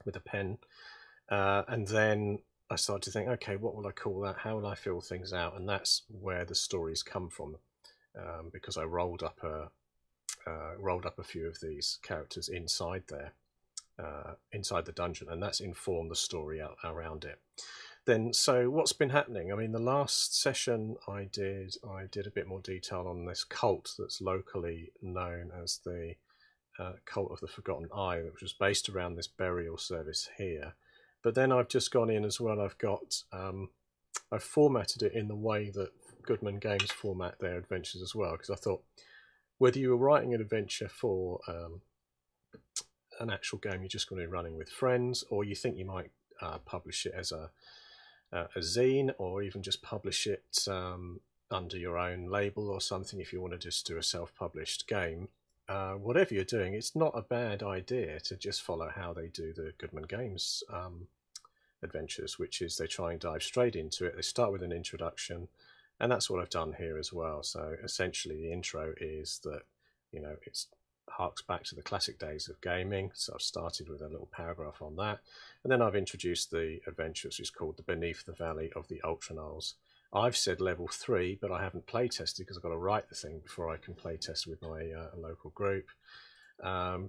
with a pen. And then I started to think, okay, what will I call that? How will I fill things out? And that's where the stories come from, because I rolled up a few of these characters inside there, inside the dungeon, and that's informed the story around it. Then, so what's been happening? I mean, the last session I did a bit more detail on this cult that's locally known as the Cult of the Forgotten Eye, which was based around this burial service here. But then I've just gone in as well. I've formatted it in the way that Goodman Games format their adventures as well, because I thought whether you were writing an adventure for an actual game you're just going to be running with friends, or you think you might publish it as a zine, or even just publish it under your own label or something if you want to just do a self-published game. Whatever you're doing, it's not a bad idea to just follow how they do the Goodman Games adventures, which is they try and dive straight into it. They start with an introduction, and that's what I've done here as well. So essentially the intro is that, you know, it's harks back to the classic days of gaming, so I've started with a little paragraph on that, and then I've introduced the adventure, which is called the Beneath the Valley of the Ultranulls. I've said level 3, but I haven't play tested because I've got to write the thing before I can play test with my local group,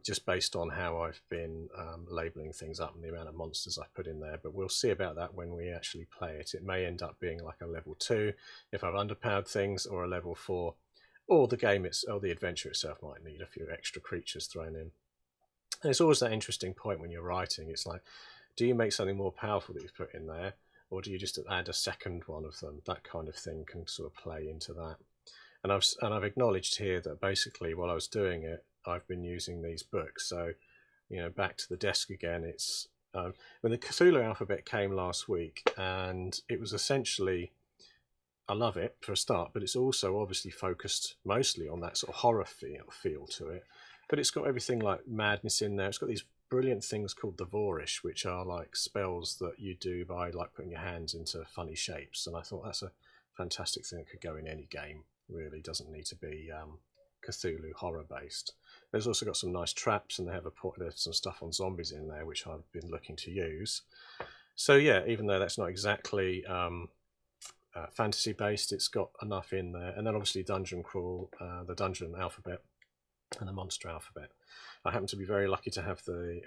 just based on how I've been labelling things up and the amount of monsters I've put in there. But we'll see about that when we actually play it. It may end up being like a level 2 if I've underpowered things, or a level 4, or the game or the adventure itself might need a few extra creatures thrown in. And it's always that interesting point when you're writing. It's like, do you make something more powerful that you've put in there, or do you just add a second one of them? That kind of thing can sort of play into that. And I've acknowledged here that basically while I was doing it, I've been using these books. So, you know, back to the desk again. It's when the Cthulhu alphabet came last week, and it was essentially, I love it for a start, but it's also obviously focused mostly on that sort of horror feel to it. But it's got everything like madness in there. It's got these brilliant things called the Vorish, which are like spells that you do by like putting your hands into funny shapes. And I thought that's a fantastic thing that could go in any game. Really doesn't need to be Cthulhu horror based. There's also got some nice traps, and there's some stuff on zombies in there which I've been looking to use. So yeah, even though that's not exactly fantasy based, it's got enough in there. And then obviously dungeon crawl, the dungeon alphabet and the monster alphabet. I happen to be very lucky to have the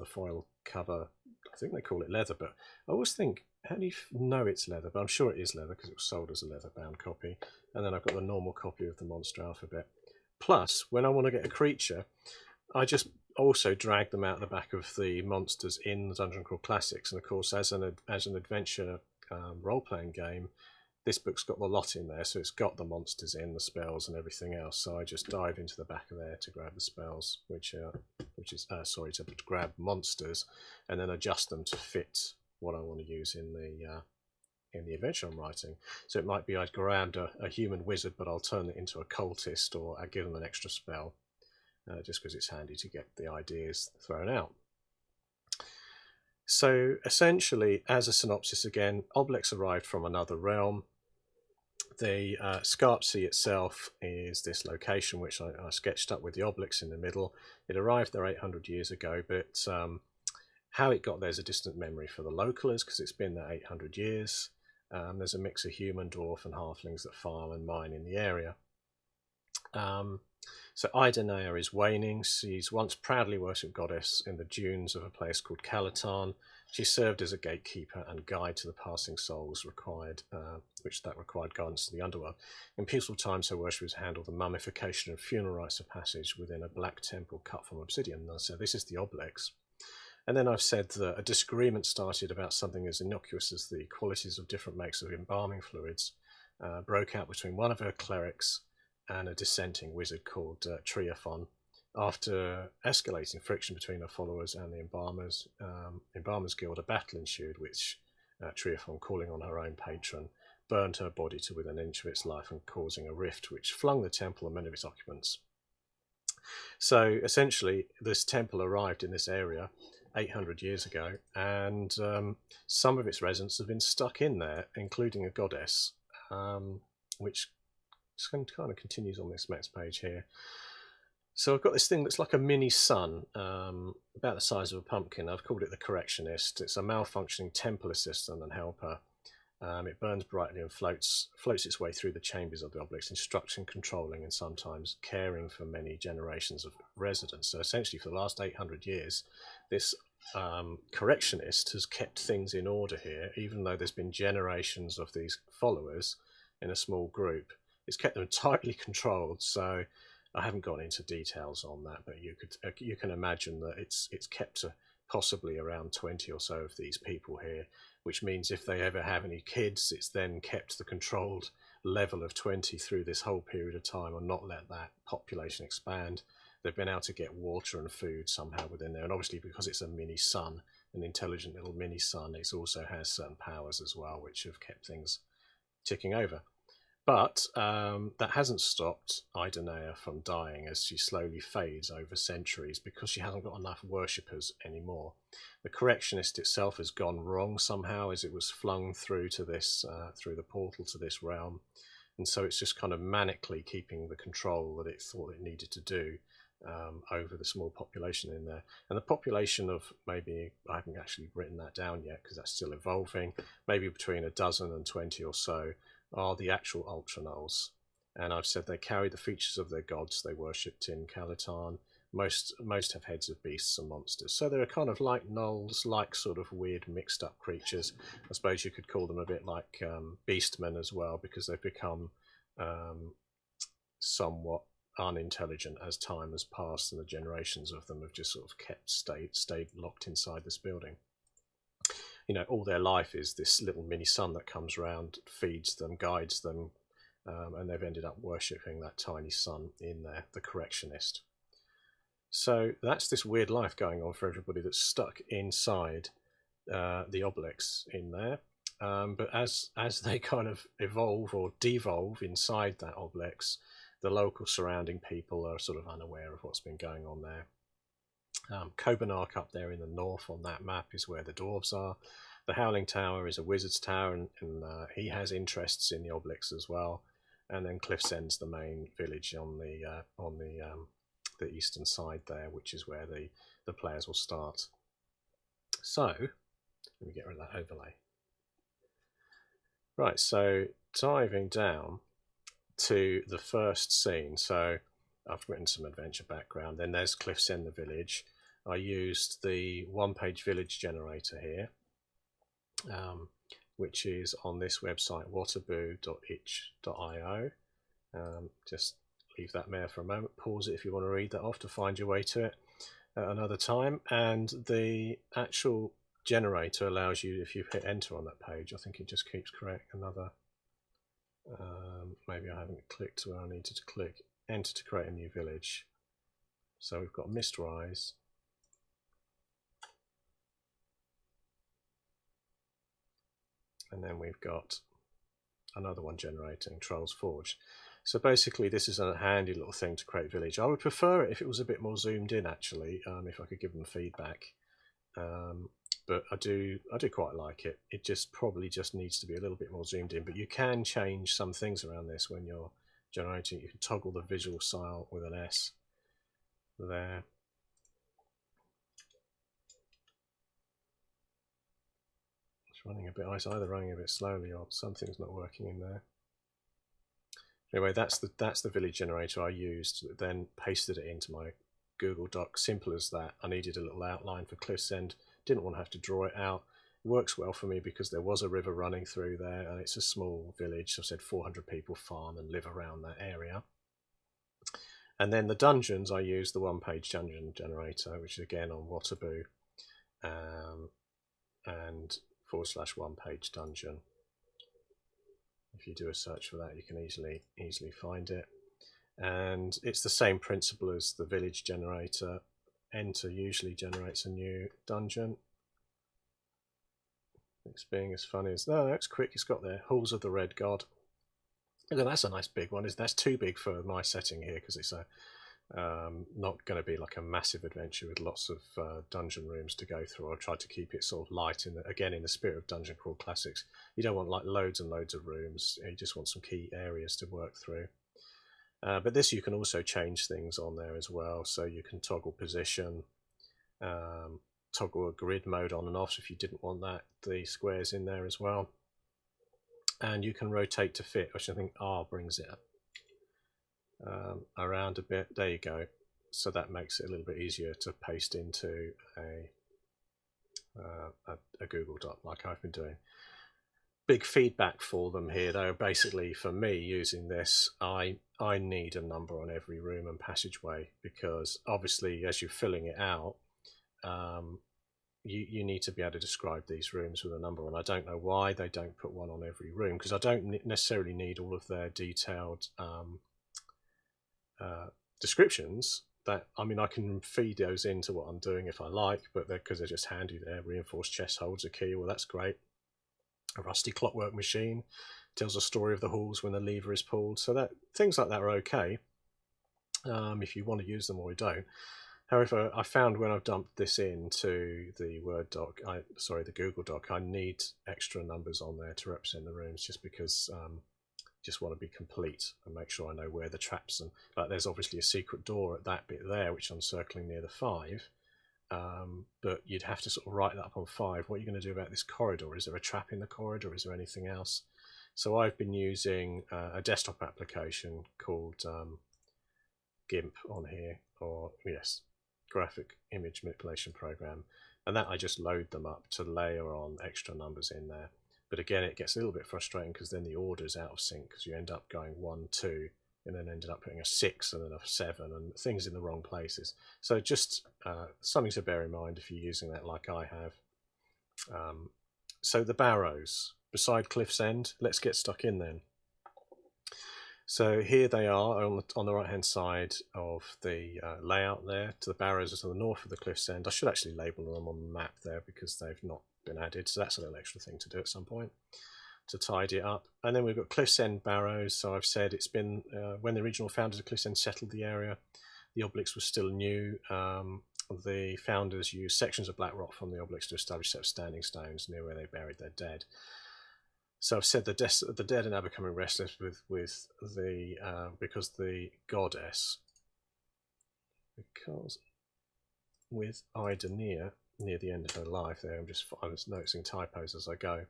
foil cover. I think they call it leather, but I always think, how do you know it's leather? But I'm sure it is leather because it was sold as a leather bound copy. And then I've got the normal copy of the monster alphabet. Plus, when I want to get a creature, I just also drag them out the back of the monsters in the Dungeon Crawl Classics. And of course, as an adventure role-playing game, this book's got the lot in there, so it's got the monsters in, the spells and everything else. So I just dive into the back of there to grab the spells, to grab monsters, and then adjust them to fit what I want to use in the adventure I'm writing. So it might be I'd grabbed a human wizard, but I'll turn it into a cultist, or I give them an extra spell, just because it's handy to get the ideas thrown out. So essentially, as a synopsis again, Oblique arrived from another realm. The Scarpsea itself is this location which I sketched up with the Obliques in the middle. It arrived there 800 years ago, but how it got there is a distant memory for the localers because it's been there 800 years. There's a mix of human, dwarf and halflings that farm and mine in the area. So Idenea is waning. She's once proudly worshipped goddess in the dunes of a place called Calatarn. She served as a gatekeeper and guide to the passing souls required guidance to the underworld. In peaceful times, her worshippers handled the mummification and funeral rites of passage within a black temple cut from obsidian. So this is the Obliques. And then I've said that a disagreement started about something as innocuous as the qualities of different makes of embalming fluids broke out between one of her clerics and a dissenting wizard called Triaphon. After escalating friction between her followers and the Embalmers Guild, a battle ensued, which Triaphon, calling on her own patron, burned her body to within an inch of its life and causing a rift which flung the temple and many of its occupants. So essentially, this temple arrived in this area 800 years ago, and some of its residents have been stuck in there, including a goddess, which kind of continues on this next page here. So I've got this thing that's like a mini sun, about the size of a pumpkin. I've called it the Correctionist. It's a malfunctioning temple assistant and helper. It burns brightly and floats its way through the chambers of the Obliques, instruction, controlling, and sometimes caring for many generations of residents. So essentially, for the last 800 years, this Correctionist has kept things in order here, even though there's been generations of these followers in a small group. It's kept them tightly controlled. So I haven't gone into details on that, but you can imagine that it's kept possibly around 20 or so of these people here, which means if they ever have any kids, it's then kept the controlled level of 20 through this whole period of time and not let that population expand. They've been able to get water and food somehow within there, and obviously because it's a mini sun, an intelligent little mini sun, it also has certain powers as well, which have kept things ticking over. But that hasn't stopped Idenea from dying as she slowly fades over centuries because she hasn't got enough worshippers anymore. The Correctionist itself has gone wrong somehow as it was flung through to this, through the portal to this realm. And so it's just kind of manically keeping the control that it thought it needed to do over the small population in there. And the population of maybe, I haven't actually written that down yet because that's still evolving, maybe between a dozen and 20 or so are the actual Ultranulls, and I've said they carry the features of their gods they worshipped in Calatarn. Most have heads of beasts and monsters, so they're kind of like Nulls, like sort of weird mixed up creatures. I suppose you could call them a bit like Beastmen as well, because they've become somewhat unintelligent as time has passed, and the generations of them have just sort of stayed locked inside this building. You know, all their life is this little mini sun that comes around, feeds them, guides them, and they've ended up worshipping that tiny sun in there, the Correctionist. So that's this weird life going on for everybody that's stuck inside the Obliques in there. But as they kind of evolve or devolve inside that Obliques, the local surrounding people are sort of unaware of what's been going on there. Cobanark up there in the north on that map is where the dwarves are. The Howling Tower is a wizard's tower, and he has interests in the Obliques as well. And then Cliff's End's the main village on the eastern side there, which is where the players will start. So let me get rid of that overlay. Right, so diving down to the first scene. So I've written some adventure background. Then there's Cliff's End, the village. I used the one-page village generator here, which is on this website, waterboo.itch.io. Just leave that there for a moment. Pause it if you want to read that off to find your way to it at another time. And the actual generator allows you, if you hit enter on that page, I think it just keeps correct another. Maybe I haven't clicked where I needed to click. Enter to create a new village. So we've got Mistrise. And then we've got another one generating, Troll's Forge. So basically this is a handy little thing to create village. I would prefer it if it was a bit more zoomed in actually, if I could give them feedback. But I do quite like it. It just probably just needs to be a little bit more zoomed in, but you can change some things around this when you're generating. You can toggle the visual style with an S there. Running a bit, it's either running a bit slowly or something's not working in there. Anyway, that's the village generator I used, then pasted it into my Google Doc. Simple as that. I needed a little outline for Cliff's End, didn't want to have to draw it out. It works well for me because there was a river running through there and it's a small village. So I said 400 people farm and live around that area. And then the dungeons, I used the one-page dungeon generator, which is again on Waterboo, and /one-page dungeon. If you do a search for that, you can easily find it. And it's the same principle as the village generator. Enter usually generates a new dungeon. It's being as funny as, no, that's quick. It's got there, Halls of the Red God. Look, that's a nice big one. That's too big for my setting here because it's a not going to be like a massive adventure with lots of dungeon rooms to go through. I tried to keep it sort of light, again in the spirit of Dungeon Crawl Classics. You don't want like loads and loads of rooms. You just want some key areas to work through. But this, you can also change things on there as well. So you can toggle position, toggle a grid mode on and off if you didn't want the squares in there as well. And you can rotate to fit, which I think R brings it around a bit. There you go. So that makes it a little bit easier to paste into a Google Doc like I've been doing. Big feedback for them here though. Basically for me using this, I need a number on every room and passageway, because obviously as you're filling it out, you need to be able to describe these rooms with a number on. I don't know why they don't put one on every room, because I don't necessarily need all of their detailed descriptions. That, I mean, I can feed those into what I'm doing if I like, but because they're just handy there. Reinforced chest holds a key, well that's great. A rusty clockwork machine tells a story of the halls when the lever is pulled. So that things like that are okay if you want to use them, or you don't. However, I found when I've dumped this into the Word doc, the Google Doc, I need extra numbers on there to represent the rooms, just because just want to be complete and make sure I know where the traps and like. There's obviously a secret door at that bit there, which I'm circling near the 5. But you'd have to sort of write that up on 5. What are you going to do about this corridor? Is there a trap in the corridor? Is there anything else? So I've been using a desktop application called GIMP on here, or yes, graphic image manipulation program, and that I just load them up to layer on extra numbers in there. But again, it gets a little bit frustrating because then the order's out of sync, because you end up going 1, 2, and then ended up putting a 6 and then a 7 and things in the wrong places. So just something to bear in mind if you're using that like I have. So the barrows beside Cliff's End, let's get stuck in then. So here they are on the right hand side of the layout there. To the barrows are to the north of the Cliff's End. I should actually label them on the map there because they've not been added, so that's a little extra thing to do at some point to tidy it up. And then we've got Cliff's End barrows. So I've said it's been when the original founders of Cliff's End settled the area, the Obliques was still new. The founders used sections of black rock from the Obliques to establish a set of standing stones near where they buried their dead. So I've said the dead are now becoming restless with the because the goddess, because with Idonea near the end of her life there, I was noticing typos as I go.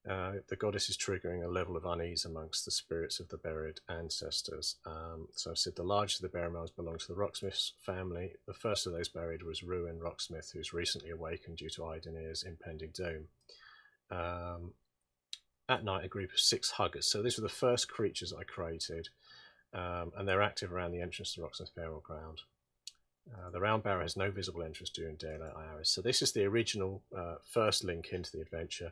The goddess is triggering a level of unease amongst the spirits of the buried ancestors. So I've said the largest of the burial mounds belong to the Rocksmith's family. The first of those buried was Ruin Rocksmith, who's recently awakened due to Idonea's impending doom. At night, a group of 6 huggers. So these were the first creatures I created, and they're active around the entrance to the Rocksmith burial ground. The round barrow has no visible entrance during daylight hours. So this is the original first link into the adventure.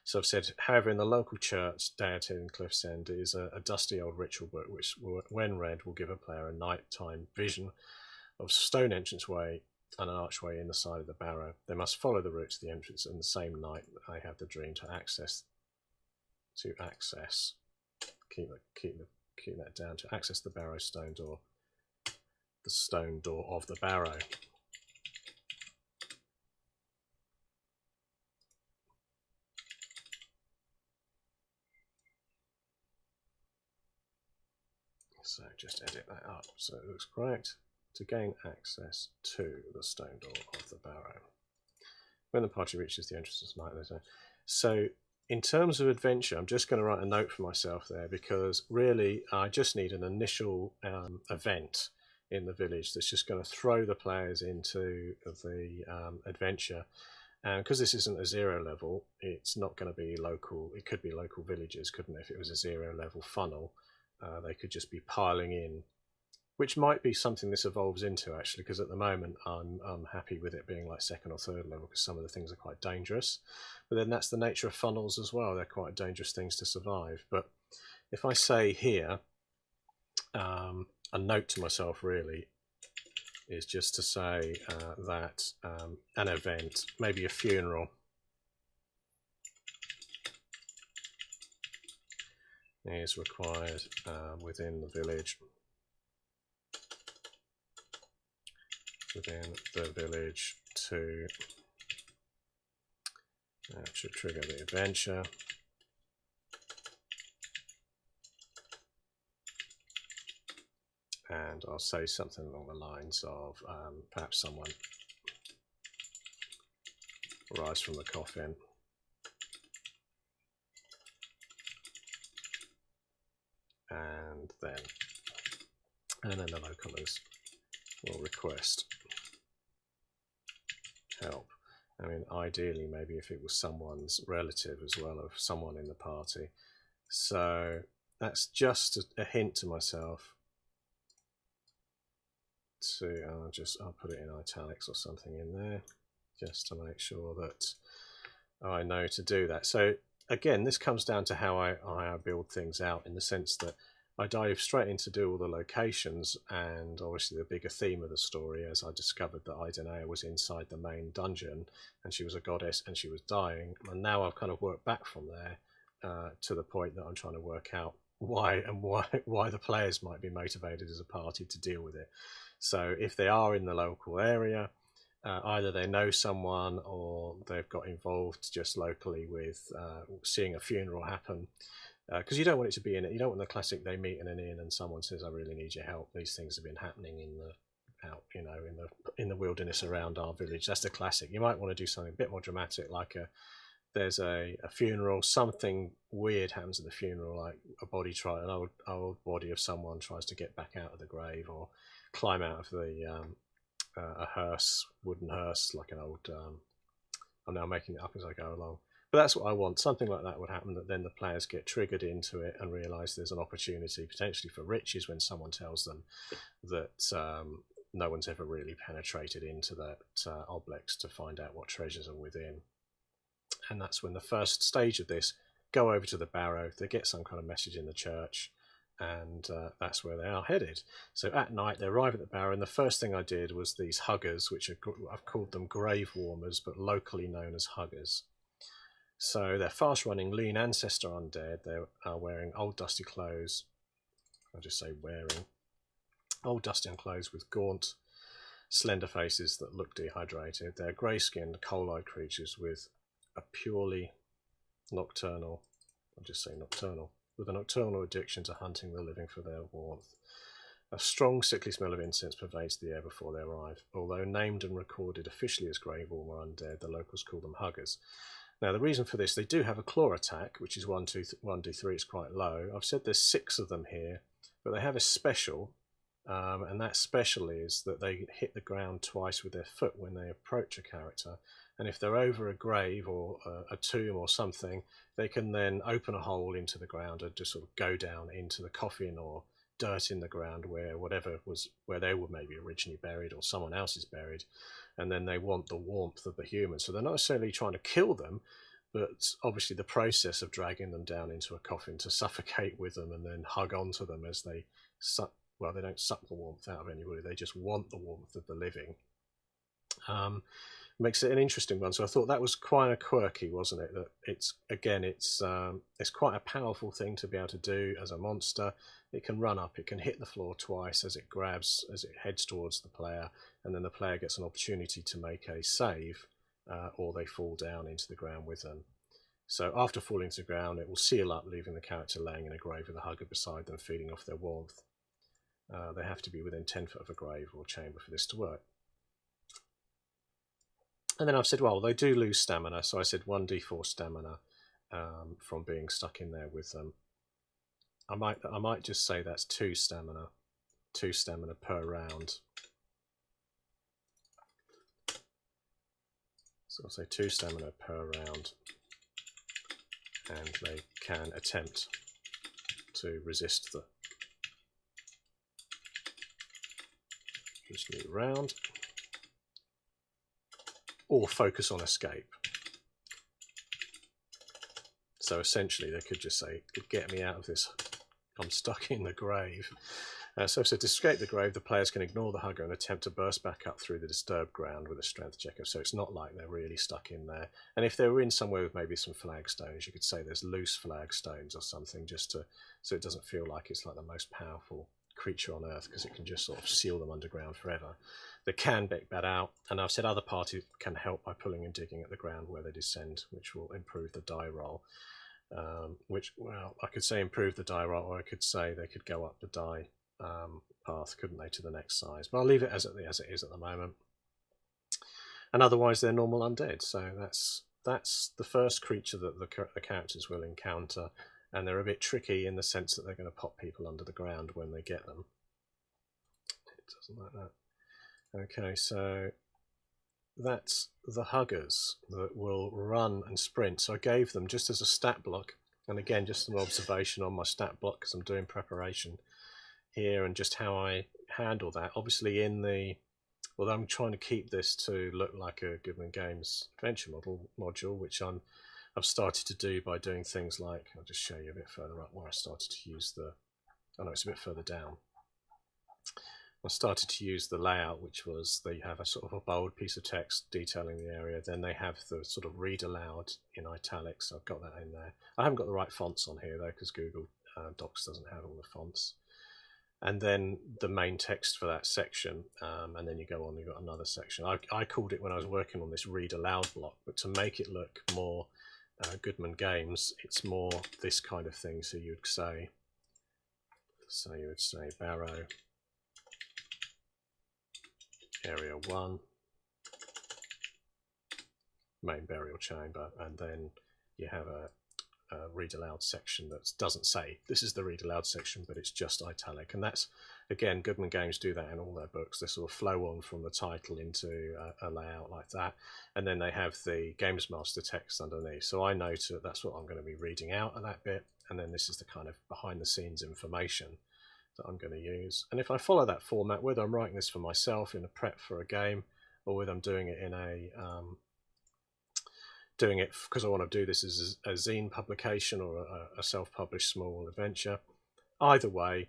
So I've said, however, in the local church, Deity in Cliff's End is a dusty old ritual book, which, when read, will give a player a nighttime vision of stone entranceway and an archway in the side of the barrow. They must follow the route to the entrance, and the same night they have the dream to access. Keep that down, to access the barrow stone door, the stone door of the barrow. So just edit that up so it looks correct. To gain access to the stone door of the barrow. When the party reaches the entrance of night, so in terms of adventure, I'm just going to write a note for myself there, because really I just need an initial event in the village that's just going to throw the players into the adventure. And because this isn't a 0 level, it's not going to be local. It could be local villages, couldn't it? If it was a 0 level funnel, they could just be piling in, which might be something this evolves into actually, because at the moment I'm happy with it being like 2nd or 3rd level, because some of the things are quite dangerous. But then that's the nature of funnels as well. They're quite dangerous things to survive. But if I say here, a note to myself really is just to say that an event, maybe a funeral, is required within the village. To should trigger the adventure. and I'll say something along the lines of perhaps someone rise from the coffin, and then the localers will request help. I mean, ideally, maybe if it was someone's relative as well, of someone in the party. So that's just a hint to myself to, I'll put it in italics or something in there, just to make sure that I know to do that. So again, this comes down to how I build things out, in the sense that I dive straight in to do all the locations, and obviously the bigger theme of the story, as I discovered that Idenea was inside the main dungeon and she was a goddess and she was dying, and now I've kind of worked back from there to the point that I'm trying to work out why the players might be motivated as a party to deal with it. So if they are in the local area, either they know someone or they've got involved just locally with seeing a funeral happen. Because you don't want it to be in it. You don't want the classic they meet in an inn and someone says, "I really need your help." These things have been happening in the wilderness around our village. That's the classic. You might want to do something a bit more dramatic, like there's a funeral, something weird happens at the funeral, like an old body of someone tries to get back out of the grave, or climb out of a hearse, wooden hearse, like an old. I'm now making it up as I go along. But that's what I want. Something like that would happen, that then the players get triggered into it and realise there's an opportunity potentially for riches when someone tells them that no one's ever really penetrated into that Oblique to find out what treasures are within. And that's when the first stage of this, go over to the barrow, they get some kind of message in the church, and that's where they are headed. So at night they arrive at the barrow, and the first thing I did was these huggers, which I've called them grave warmers, but locally known as huggers. So they're fast-running, lean ancestor undead. They are wearing old dusty clothes. I'll just say wearing old dusty clothes with gaunt, slender faces that look dehydrated. They're grey-skinned, coal-eyed creatures with a purely nocturnal, I'll just say nocturnal, with a nocturnal addiction to hunting the living for their warmth. A strong, sickly smell of incense pervades the air before they arrive. Although named and recorded officially as grave warmer undead, the locals call them huggers. Now, the reason for this, they do have a claw attack, which is 1d3, it's quite low. I've said there's 6 of them here, but they have a special, and that special is that they hit the ground twice with their foot when they approach a character. And if they're over a grave or a tomb or something, they can then open a hole into the ground and just sort of go down into the coffin or dirt in the ground where they were maybe originally buried, or someone else is buried. And then they want the warmth of the human. So they're not necessarily trying to kill them, but obviously the process of dragging them down into a coffin to suffocate with them and then hug onto them as they suck, well, they don't suck the warmth out of anybody, they just want the warmth of the living. Makes it an interesting one. So I thought that was quite a quirky, wasn't it? That it's quite a powerful thing to be able to do as a monster. It can run up, it can hit the floor twice as it heads towards the player, and then the player gets an opportunity to make a save, or they fall down into the ground with them. So after falling to the ground, it will seal up, leaving the character laying in a grave with a hugger beside them, feeding off their warmth. They have to be within 10 foot of a grave or chamber for this to work. And then I've said, well, they do lose stamina, so I said 1d4 stamina from being stuck in there with them. I might just say that's 2 stamina per round. So I'll say 2 stamina per round, and they can attempt to resist this new round, or focus on escape. So essentially they could just say, get me out of this, I'm stuck in the grave. So to escape the grave, the players can ignore the hugger and attempt to burst back up through the disturbed ground with a strength check. So it's not like they're really stuck in there. And if they were in somewhere with maybe some flagstones, you could say there's loose flagstones or something, just so it doesn't feel like it's like the most powerful creature on earth, because it can just sort of seal them underground forever. They can back that out, and I've said other parties can help by pulling and digging at the ground where they descend, which will improve the die roll. Well, I could say improve the die roll, or I could say they could go up the die path, couldn't they, to the next size? But I'll leave it as it is at the moment. And otherwise, they're normal undead. So that's the first creature that the characters will encounter, and they're a bit tricky in the sense that they're going to pop people under the ground when they get them. It doesn't like that. Okay, so that's the huggers that will run and sprint. So I gave them just as a stat block, and again, just an observation on my stat block because I'm doing preparation here and just how I handle that. Obviously, although I'm trying to keep this to look like a Goodman Games adventure module, which I've started to do by doing things like, I'll just show you a bit further up where I started to use oh no, it's a bit further down. I started to use the layout, which was they have a sort of a bold piece of text detailing the area, then they have the sort of read aloud in italics. I've got that in there. I haven't got the right fonts on here though, because Google Docs doesn't have all the fonts. And then the main text for that section, and then you go on, you've got another section. I called it, when I was working on this, read aloud block, but to make it look more Goodman Games, it's more this kind of thing. So you would say Barrow Area 1, main burial chamber, and then you have a read aloud section that doesn't say this is the read aloud section, but it's just italic. And that's, again, Goodman Games do that in all their books. They sort of flow on from the title into a layout like that, and then they have the Games Master text underneath. So I know that's what I'm going to be reading out of that bit, and then this is the kind of behind the scenes information that I'm going to use. And if I follow that format, whether I'm writing this for myself in a prep for a game, or whether I'm doing it in doing it because I want to do this as a zine publication or a self-published small adventure, either way,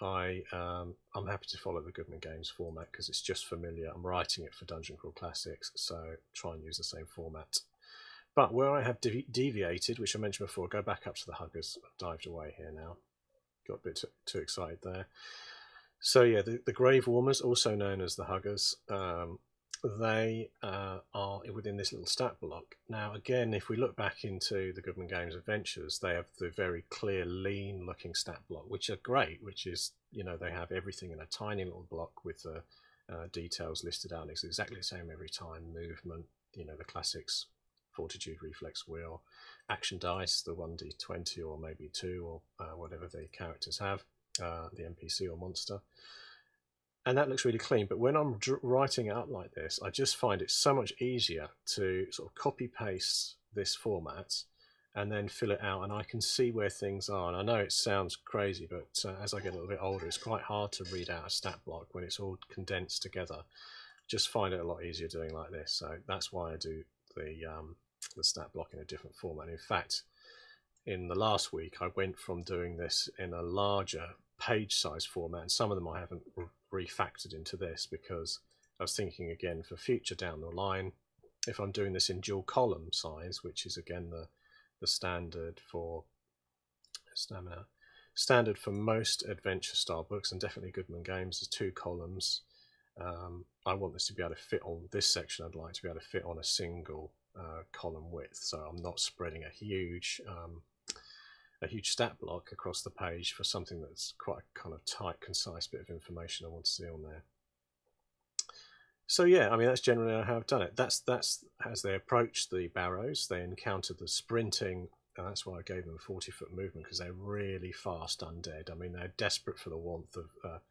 I'm happy to follow the Goodman Games format because it's just familiar. I'm writing it for Dungeon Crawl Classics, so try and use the same format. But where I have deviated, which I mentioned before, go back up to the huggers. I've dived away here now. Got a bit too excited there. So yeah, the Grave Warmers, also known as the huggers, they are within this little stat block. Now again, if we look back into the Goodman Games adventures, they have the very clear, lean looking stat block, which are great, which is, you know, they have everything in a tiny little block with the details listed out, and it's exactly the same every time. Movement, you know, the classics, fortitude, reflex, will, action dice, the 1d20 or maybe 2 or whatever the characters have, the NPC or monster. And that looks really clean, but when I'm writing it up like this, I just find it so much easier to sort of copy paste this format and then fill it out, and I can see where things are. And I know it sounds crazy, but as I get a little bit older, it's quite hard to read out a stat block when it's all condensed together. Just find it a lot easier doing like this. So that's why I do the stat block in a different format. In fact, in the last week, I went from doing this in a larger page size format, and some of them I haven't refactored into this because I was thinking, again, for future down the line, if I'm doing this in dual column size, which is again the standard for standard for most adventure style books, and definitely Goodman Games is 2 columns. I want this to be able to fit on this section. I'd like to be able to fit on a single column width, so I'm not spreading a huge stat block across the page for something that's quite a kind of tight, concise bit of information I want to see on there. So yeah, I mean, that's generally how I've done it. That's as they approach the barrows, they encounter the sprinting, and that's why I gave them a 40-foot movement, because they're really fast undead. I mean, they're desperate for the warmth of a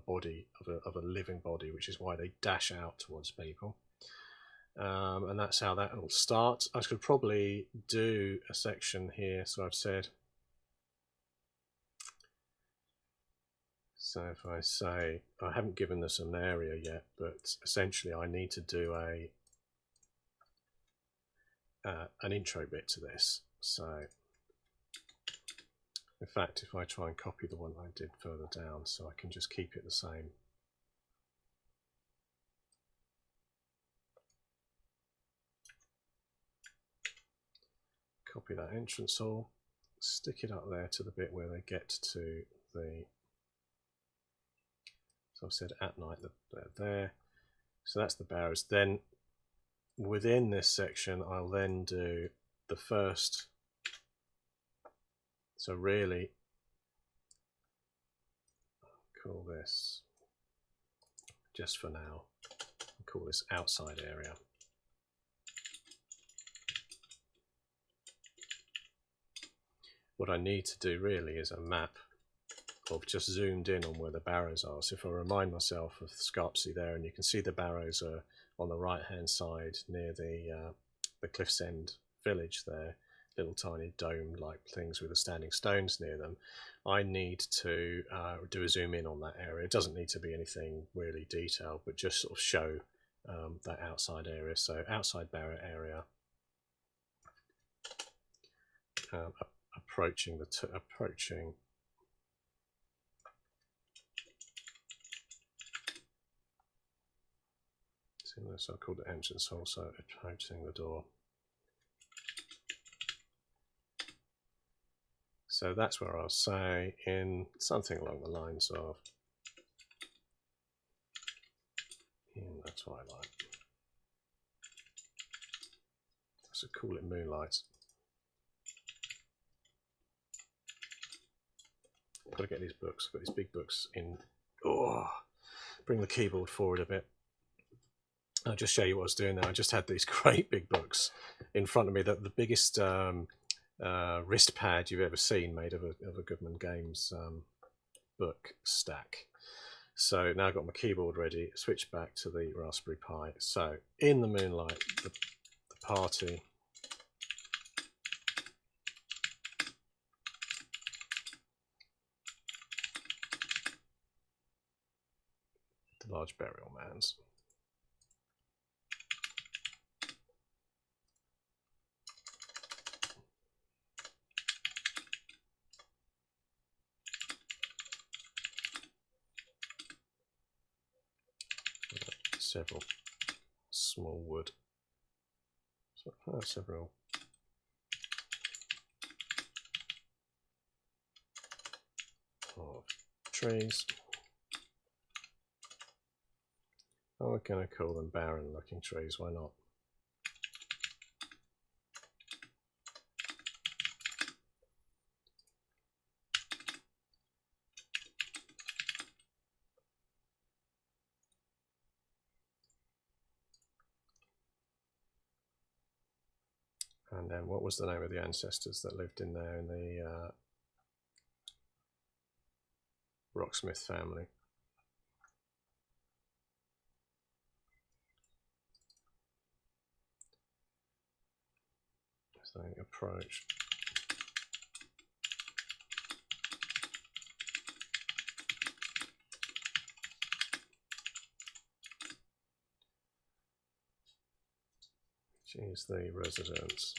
body, of a living body, which is why they dash out towards people. And that's how that will start. I could probably do a section here. So I've said, so if I say, I haven't given this an area yet, but essentially I need to do an intro bit to this. So in fact, if I try and copy the one I did further down, so I can just keep it the same. Copy that entrance hall, stick it up there to the bit where they get to the, so I've said at night, they're there. So that's the barrows. Then within this section, I'll then do the first, so really call this, just for now, I'll call this outside area. What I need to do really is a map of just zoomed in on where the barrows are. So if I remind myself of the Scarpsy there, and you can see the barrows are on the right hand side near the Cliff's End village there, little tiny dome like things with the standing stones near them. I need to do a zoom in on that area. It doesn't need to be anything really detailed, but just sort of show that outside area. So outside barrow area, approaching so I called the entrance hall, so approaching the door. So that's where I'll say in something along the lines of, in the twilight. So call it moonlight. Got to get these books, got these big books in. Oh, bring the keyboard forward a bit. I'll just show you what I was doing there. I just had these great big books in front of me, the biggest wrist pad you've ever seen, made of a Goodman Games book stack. So now I've got my keyboard ready, switch back to the Raspberry Pi. So in the moonlight, the party the large burial mounds. Several small wood, several trees. Oh, we're going to call them barren looking trees, why not? And then what was the name of the ancestors that lived in there in the Rocksmith family? So approach. Which is the residence.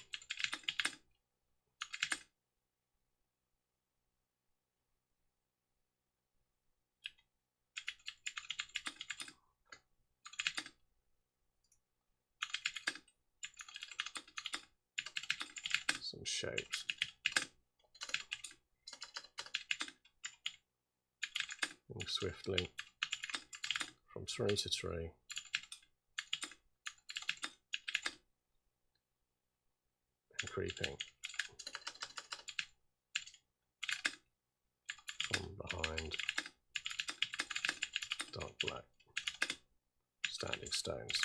Some shapes. Moving swiftly from tree to tree. And creeping from behind dark black standing stones.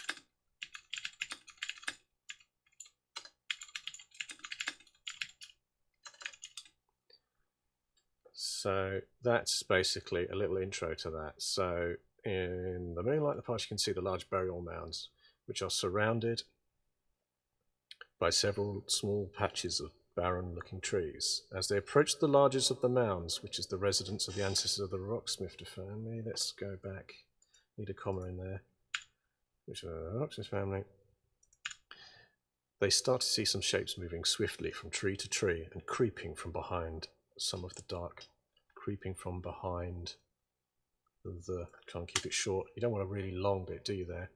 So that's basically a little intro to that. So in the moonlight, the party can see the large burial mounds, which are surrounded by several small patches of barren-looking trees. As they approach the largest of the mounds, which is the residence of the ancestors of the Rocksmith family, let's go back, need a comma in there, which are the Rocksmith family, they start to see some shapes moving swiftly from tree to tree and creeping from behind some of the dark, creeping from behind the, try and keep it short, you don't want a really long bit, do you there?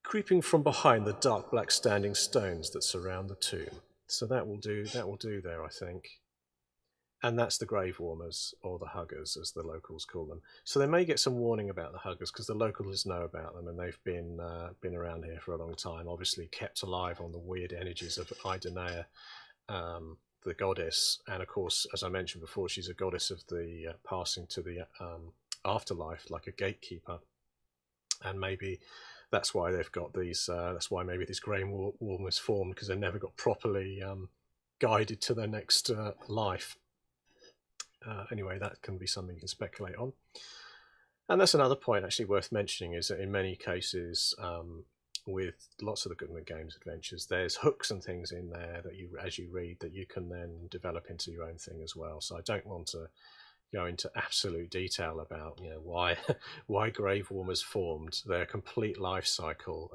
Creeping from behind the dark black standing stones that surround the tomb. So that will do there, I think. And that's the grave warmers, or the huggers, as the locals call them. So they may get some warning about the huggers, because the locals know about them, and they've been around here for a long time, obviously kept alive on the weird energies of Idenea, the goddess, and of course, as I mentioned before, she's a goddess of the passing to the afterlife, like a gatekeeper, and maybe that's why they've got these. That's why maybe this grey worm was formed, because they never got properly guided to their next life. Anyway, that can be something you can speculate on. And that's another point actually worth mentioning, is that in many cases, with lots of the Goodman Games adventures, there's hooks and things in there that you, as you read, that you can then develop into your own thing as well. So I don't want to go into absolute detail about, you know, why grave warmers formed, their complete life cycle,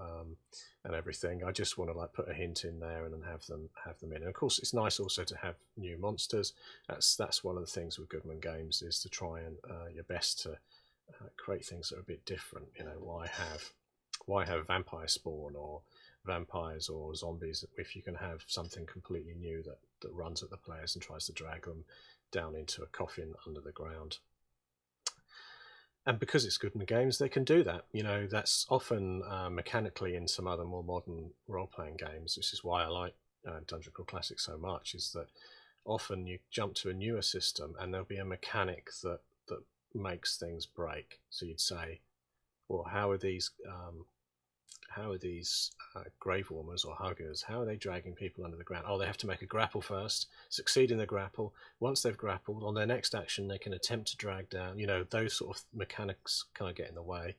and everything. I just want to like put a hint in there and then have them in. And of course, it's nice also to have new monsters. That's one of the things with Goodman Games, is to try and your best to create things that are a bit different. You know, why have vampire spawn or vampires or zombies if you can have something completely new that runs at the players and tries to drag them down into a coffin under the ground. And because it's Goodman Games, they can do that. You know, that's often mechanically in some other more modern role-playing games. This is why I like Dungeon Crawl Classic so much, is that often you jump to a newer system and there'll be a mechanic that makes things break. So you'd say, well, how are these grave warmers or huggers, how are they dragging people under the ground? Oh, they have to make a grapple first, succeed in the grapple. Once they've grappled, on their next action they can attempt to drag down. You know, those sort of mechanics kind of get in the way.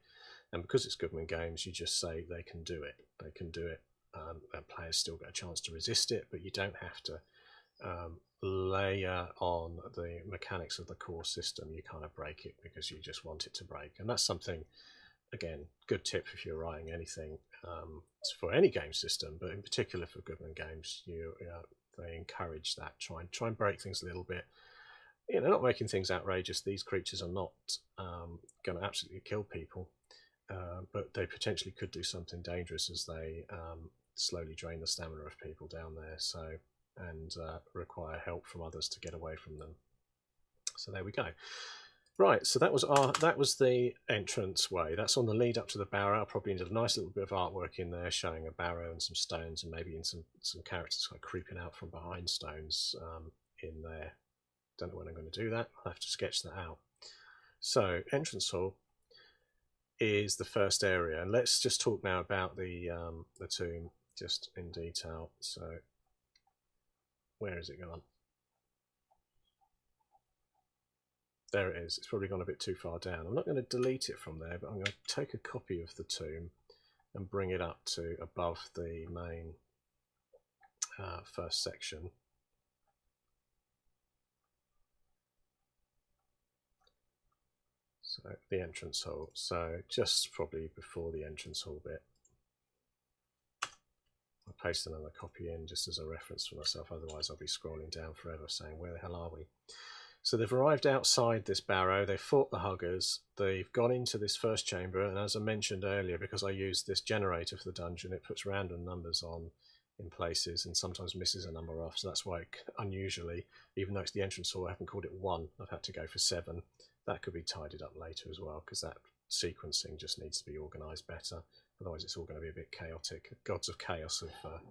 And because it's Goodman Games, you just say they can do it. They can do it. And players still get a chance to resist it, but you don't have to layer on the mechanics of the core system. You kind of break it because you just want it to break. And that's something, again, good tip if you're writing anything for any game system, but in particular for Goodman Games, they encourage that. Try and break things a little bit. You know, not making things outrageous. These creatures are not going to absolutely kill people, but they potentially could do something dangerous as they slowly drain the stamina of people down there. So, and require help from others to get away from them. So there we go. Right, so that was the entrance way. That's on the lead up to the barrow. I probably need a nice little bit of artwork in there, showing a barrow and some stones, and maybe in some characters kind of creeping out from behind stones in there. Don't know when I'm going to do that. I'll have to sketch that out. So entrance hall is the first area, and let's just talk now about the tomb just in detail. So where is it gone? There it is. It's probably gone a bit too far down. I'm not going to delete it from there, but I'm going to take a copy of the tomb and bring it up to above the main first section. So the entrance hall. So just probably before the entrance hall bit. I'll paste another copy in just as a reference for myself, otherwise I'll be scrolling down forever saying, where the hell are we? So they've arrived outside this barrow, they've fought the huggers, they've gone into this first chamber, and as I mentioned earlier, because I used this generator for the dungeon, it puts random numbers on in places and sometimes misses a number off, so that's why unusually, even though it's the entrance hall, I haven't called it 1, I've had to go for 7. That could be tidied up later as well, because that sequencing just needs to be organised better, otherwise it's all going to be a bit chaotic. Gods of Chaos have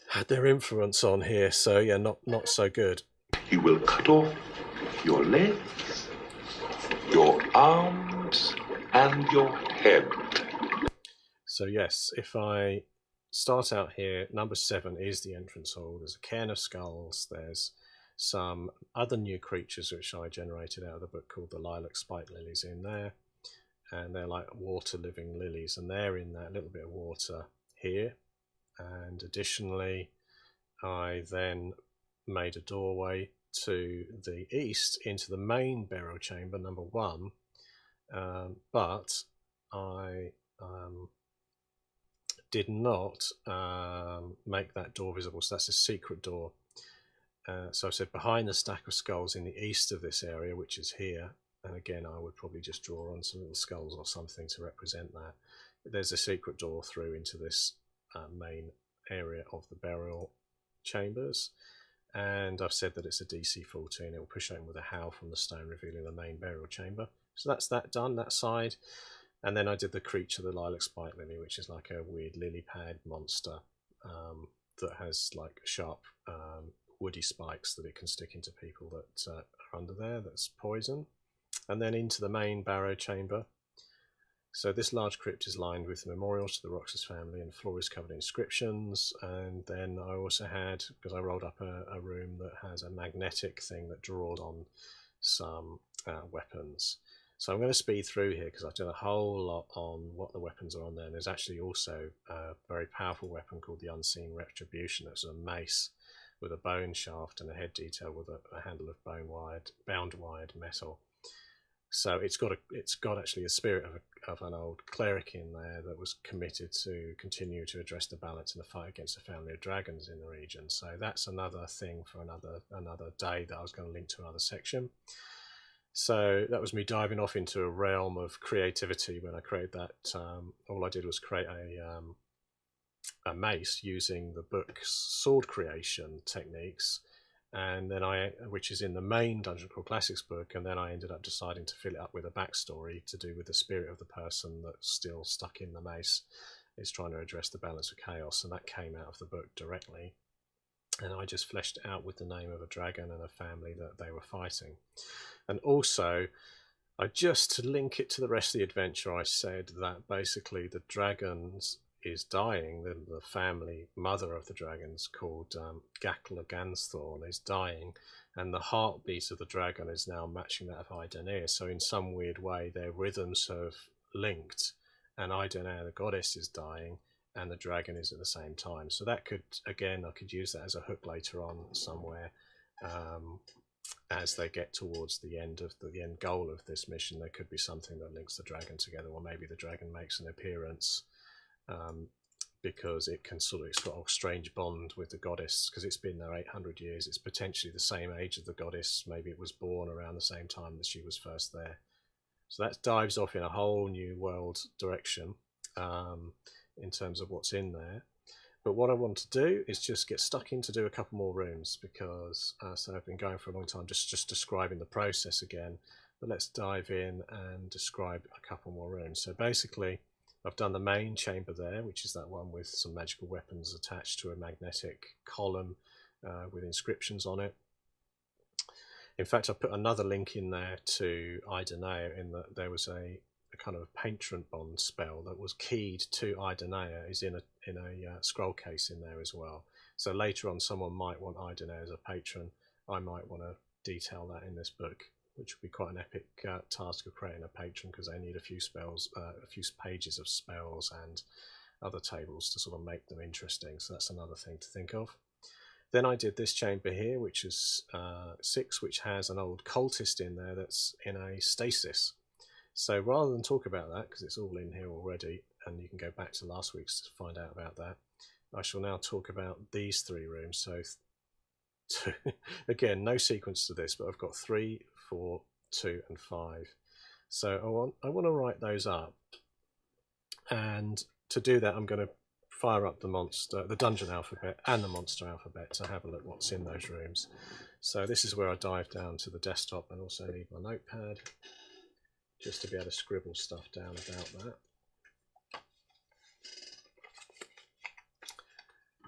had their influence on here, so yeah, not so good. You will cut off your legs, your arms, and your head. So yes, if I start out here, number 7 is the entrance hall. There's a cairn of skulls. There's some other new creatures which I generated out of the book called the lilac spike lilies in there. And they're like water living lilies, and they're in that little bit of water here. And additionally, I then made a doorway to the east into the main burial chamber, number 1, but I did not make that door visible, so that's a secret door. So I said behind the stack of skulls in the east of this area, which is here, and again I would probably just draw on some little skulls or something to represent that. But there's a secret door through into this main area of the burial chambers. And I've said that it's a DC 14. It will push open with a howl from the stone, revealing the main burial chamber. So that's that done, that side. And then I did the creature, the lilac spike lily, which is like a weird lily pad monster that has like sharp woody spikes that it can stick into people that are under there. That's poison. and then into the main barrow chamber. So this large crypt is lined with memorials to the Roxas family, and the floor is covered in inscriptions. And then I also had, because I rolled up a room that has a magnetic thing that draws on some weapons. So I'm going to speed through here because I've done a whole lot on what the weapons are on there. And there's actually also a very powerful weapon called the Unseen Retribution. It's a mace with a bone shaft and a head detail with a handle of bound wired metal. So it's got actually a spirit of an old cleric in there that was committed to continue to address the balance in the fight against a family of dragons in the region. So that's another thing for another day that I was going to link to another section. So that was me diving off into a realm of creativity when I created that. All I did was create a mace using the book's sword creation techniques, and then which is in the main Dungeon Crawl Classics book, and then I ended up deciding to fill it up with a backstory to do with the spirit of the person that's still stuck in the mace is trying to address the balance of chaos, and that came out of the book directly, and I just fleshed it out with the name of a dragon and a family that they were fighting. And also, to link it to the rest of the adventure, I said that basically the dragons is dying. The family mother of the dragons, called Gakla Gansthorn, is dying, and the heartbeat of the dragon is now matching that of Idenir. So in some weird way, their rhythms have linked, and Idenir, the goddess, is dying, and the dragon is at the same time. So that could, again, I could use that as a hook later on somewhere. As they get towards the end goal of this mission, there could be something that links the dragon together, or maybe the dragon makes an appearance because it's got a strange bond with the goddess, because it's been there 800 years. It's potentially the same age as the goddess. Maybe it was born around the same time that she was first there. So that dives off in a whole new world direction in terms of what's in there. But what I want to do is just get stuck in to do a couple more rooms, because so I've been going for a long time just describing the process again. But let's dive in and describe a couple more rooms. So basically, I've done the main chamber there, which is that one with some magical weapons attached to a magnetic column with inscriptions on it. In fact, I put another link in there to Idenir, in that there was a kind of patron bond spell that was keyed to Idenir, is in a scroll case in there as well. So later on, someone might want Idenir as a patron. I might want to detail that in this book, which would be quite an epic task of creating a patron, because they need a few pages of spells and other tables to sort of make them interesting. So that's another thing to think of. Then I did this chamber here, which is 6, which has an old cultist in there that's in a stasis. So rather than talk about that, because it's all in here already, and you can go back to last week's to find out about that, I shall now talk about these 3 rooms. So again, no sequence to this, but I've got 3, 4, 2 and 5. So I want to write those up, and to do that I'm going to fire up the dungeon alphabet and the monster alphabet to have a look what's in those rooms. So this is where I dive down to the desktop, and also need my notepad just to be able to scribble stuff down about that.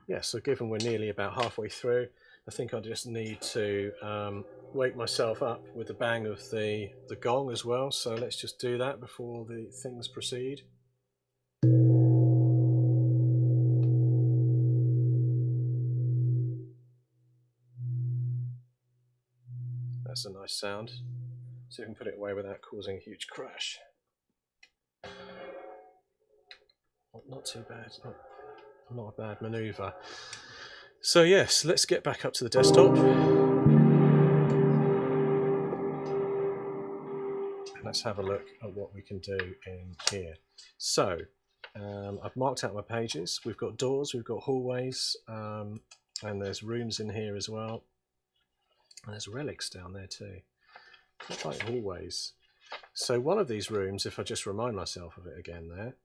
Yeah, so given we're nearly about halfway through, I think I just need to wake myself up with the bang of the gong as well. So let's just do that before the things proceed. That's a nice sound. So you can put it away without causing a huge crash. Not too bad. Not a bad manoeuvre. So yes, let's get back up to the desktop. And let's have a look at what we can do in here. So I've marked out my pages. We've got doors, we've got hallways, and there's rooms in here as well. And there's relics down there too. Quite like hallways. So one of these rooms, if I just remind myself of it again there,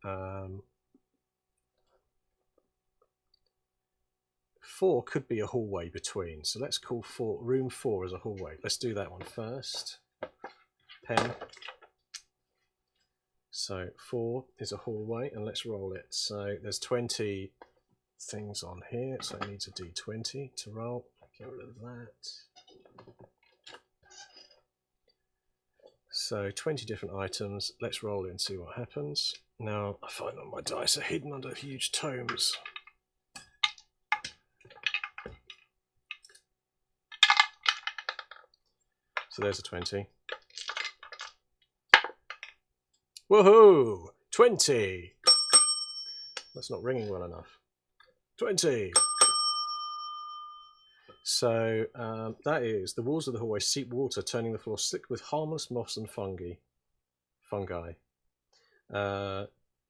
4 could be a hallway between. So let's call room 4 as a hallway. Let's do that one first. Pen. So 4 is a hallway, and let's roll it. So there's 20 things on here, so it needs a d20 to roll. Get rid of that. So 20 different items. Let's roll it and see what happens. Now I find that my dice are hidden under huge tomes. So there's a 20. Woohoo! 20! That's not ringing well enough. 20! So that is the walls of the hallway seep water, turning the floor slick with harmless moss and fungi.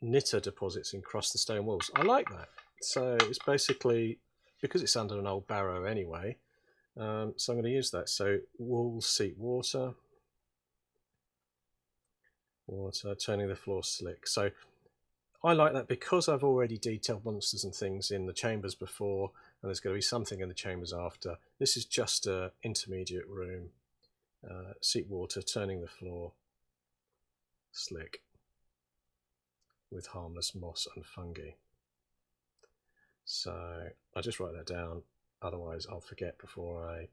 Knitter deposits encrust the stone walls. I like that. So it's basically, because it's under an old barrow anyway, so I'm going to use that. So walls seep water, turning the floor slick. So I like that because I've already detailed monsters and things in the chambers before, and there's going to be something in the chambers after. This is just an intermediate room. Seep water, turning the floor slick with harmless moss and fungi. So I'll just write that down, otherwise I'll forget before I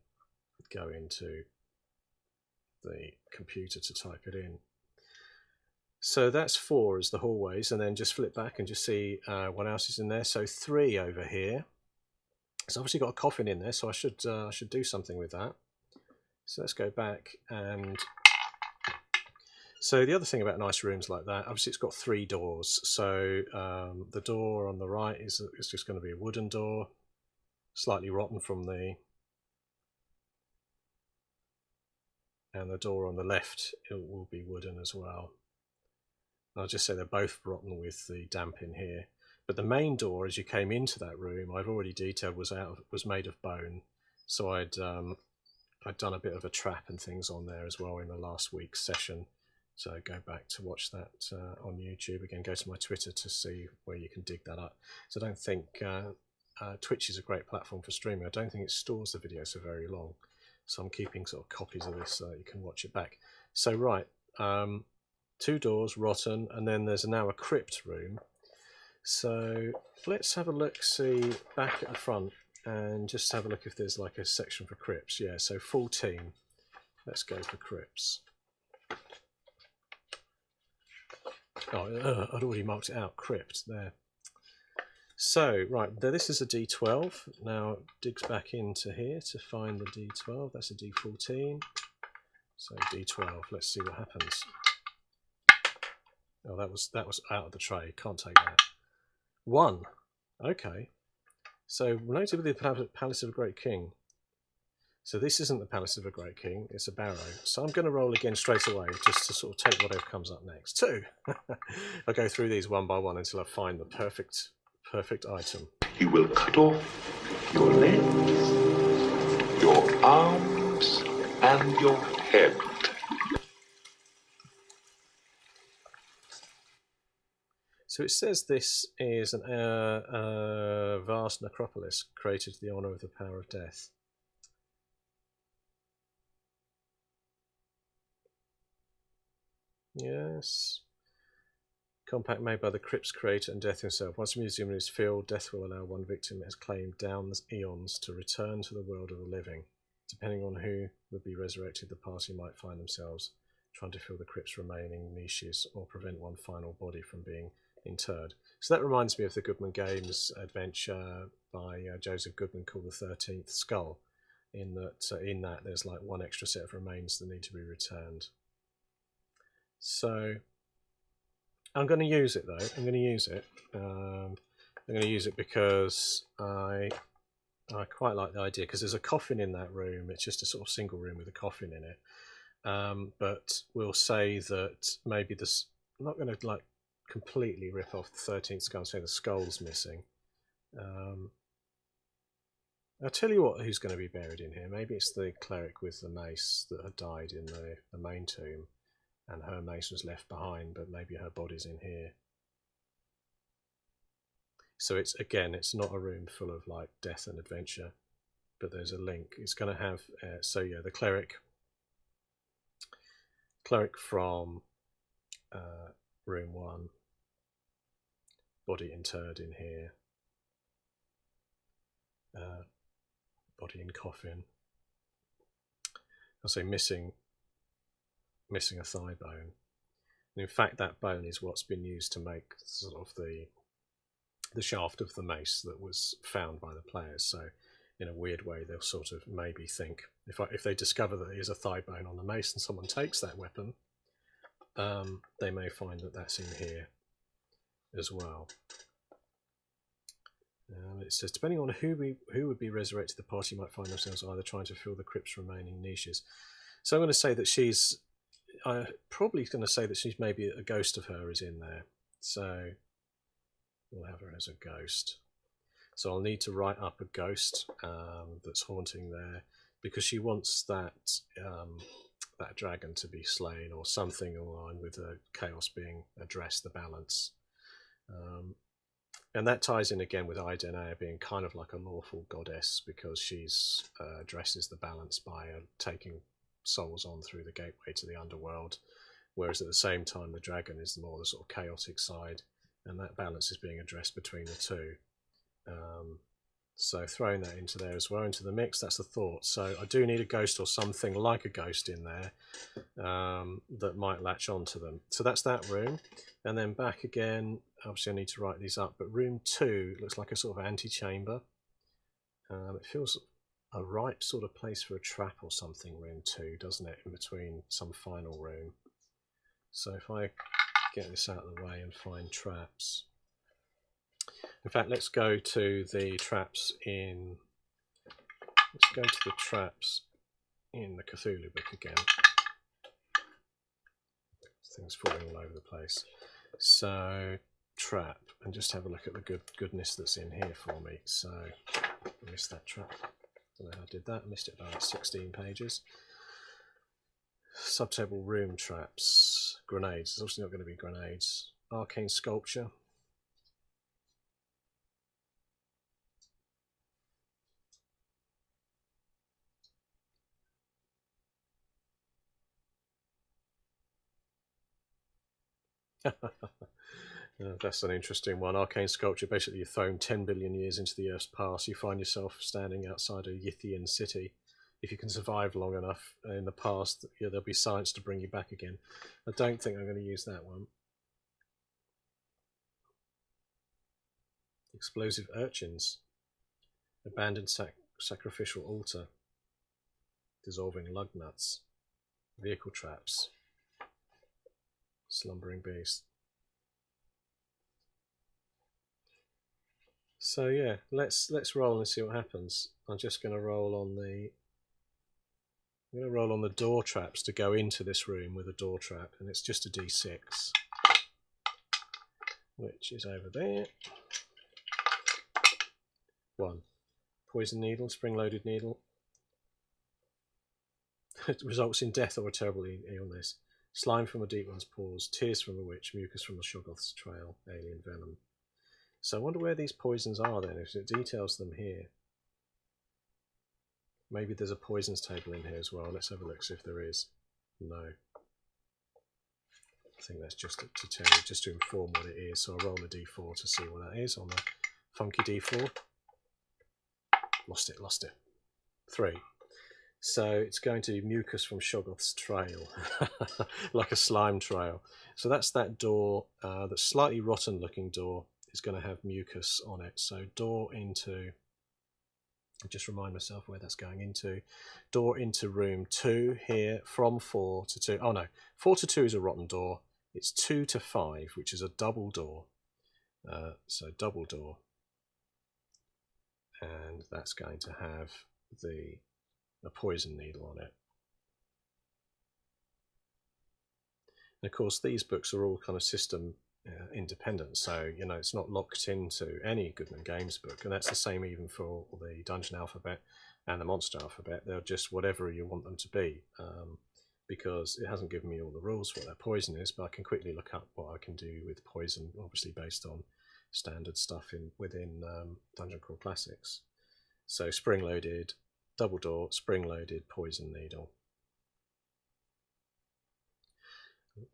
go into the computer to type it in. So that's 4 as the hallways, and then just flip back and just see what else is in there. So 3 over here. It's obviously got a coffin in there, so I should do something with that. So let's go back, and so the other thing about nice rooms like that, obviously it's got 3 doors. So the door on the right is just going to be a wooden door, slightly rotten from the, and the door on the left, it will be wooden as well. I'll just say they're both rotten with the damp in here. But the main door, as you came into that room, I've already detailed was made of bone. So I'd done a bit of a trap and things on there as well in the last week's session. So go back to watch that on YouTube. Again, go to my Twitter to see where you can dig that up. So I don't think Twitch is a great platform for streaming. I don't think it stores the video so very long. So I'm keeping sort of copies of this so that you can watch it back. So right, 2 doors, rotten, and then there's now a crypt room. So let's have a look, see back at the front, and just have a look if there's like a section for crypts. Yeah, so 14. Let's go for crypts. Oh, I'd already marked it out, crypt, there. So, right, this is a D12. Now it digs back into here to find the D12. That's a D14. So D12, let's see what happens. Oh, that was out of the tray, can't take that. 1. Okay. So, noted with the Palace of a Great King. So this isn't the Palace of a Great King, it's a barrow. So I'm going to roll again straight away, just to sort of take whatever comes up next. 2. I'll go through these one by one until I find the perfect item. You will cut off your legs, your arms, and your head. So it says this is a vast necropolis created to the honour of the power of death. Yes. Compact made by the crypt's creator and Death himself. Once a museum is filled, Death will allow one victim it has claimed down the eons to return to the world of the living. Depending on who would be resurrected, the party might find themselves trying to fill the crypt's remaining niches or prevent one final body from being interred. So that reminds me of the Goodman Games adventure by Joseph Goodman called The 13th Skull, in that there's like one extra set of remains that need to be returned. So I'm going to use it though. I'm going to use it. I'm going to use it because I quite like the idea, because there's a coffin in that room. It's just a sort of single room with a coffin in it. But we'll say that maybe this, I'm not going to like completely rip off the 13th skull and say the skull's missing. I'll tell you what, who's going to be buried in here. Maybe it's the cleric with the mace that had died in the main tomb, and her mace was left behind, but maybe her body's in here. So it's, again, it's not a room full of like death and adventure, but there's a link. It's going to have, so yeah, the cleric from room 1, body interred in here, body in coffin. I'll say missing missing a thigh bone. And in fact, that bone is what's been used to make sort of the shaft of the mace that was found by the players. So in a weird way, they'll sort of maybe think, if they discover that there's a thigh bone on the mace and someone takes that weapon, they may find that that's in here as well. It says, depending on who would be resurrected, the party might find themselves either trying to fill the crypt's remaining niches. So I'm going to say that she's, probably going to say that she's maybe a ghost of her is in there. So we'll have her as a ghost. So I'll need to write up a ghost that's haunting there, because she wants that that dragon to be slain, or something along with the chaos being addressed, the balance. And that ties in again with Idenea being kind of like a lawful goddess, because she's addresses the balance by taking souls on through the gateway to the underworld, whereas at the same time the dragon is more the sort of chaotic side, and that balance is being addressed between the two. So throwing that into there as well, into the mix, that's the thought. So I do need a ghost or something like a ghost in there that might latch onto them. So that's that room. And then back again, obviously I need to write these up, but room 2 looks like a sort of antechamber. It feels a ripe sort of place for a trap or something, room 2, doesn't it, in between some final room. So if I get this out of the way and find traps. In fact, let's go to the traps in. Let's go to the traps in the Cthulhu book again. Things falling all over the place. So trap, and just have a look at the goodness that's in here for me. So I missed that trap. Don't know how I did that. I missed it by about 16 pages. Subtable room traps, grenades. There's obviously not going to be grenades. Arcane sculpture. That's an interesting one. Arcane sculpture. Basically, you're thrown 10 billion years into the Earth's past. You find yourself standing outside a Yithian city. If you can survive long enough in the past, there'll be science to bring you back again. I don't think I'm going to use that one. Explosive urchins. Abandoned sacrificial altar. Dissolving lug nuts. Vehicle traps. Slumbering beast. So yeah, let's roll and see what happens. I'm just going to roll on the. I'm going to roll on the door traps to go into this room with a door trap, and it's just a d6, which is over there. 1. Poison needle, spring-loaded needle. It results in death or a terrible illness. Slime from a deep one's paws, tears from a witch, mucus from a Shoggoth's trail, alien venom. So I wonder where these poisons are then, if it details them here. Maybe there's a poisons table in here as well. Let's have a look, see if there is. No. I think that's just to tell you, just to inform what it is. So I'll roll a d4 to see what that is on the funky d4. Lost it. 3. So it's going to be mucus from Shoggoth's trail, like a slime trail. So that's that door, that slightly rotten looking door is going to have mucus on it. So door into, just remind myself where that's going into. Door into room 2 here, from 4 to 2. Oh no, 4 to 2 is a rotten door. It's 2 to 5, which is a double door. So double door. And that's going to have a poison needle on it. And of course, these books are all kind of system independent, so it's not locked into any Goodman Games book, and that's the same even for the Dungeon Alphabet and the Monster Alphabet. They're just whatever you want them to be, because it hasn't given me all the rules for what their poison is, but I can quickly look up what I can do with poison, obviously based on standard stuff within Dungeon Crawl Classics. So spring-loaded, double door, spring-loaded, poison needle.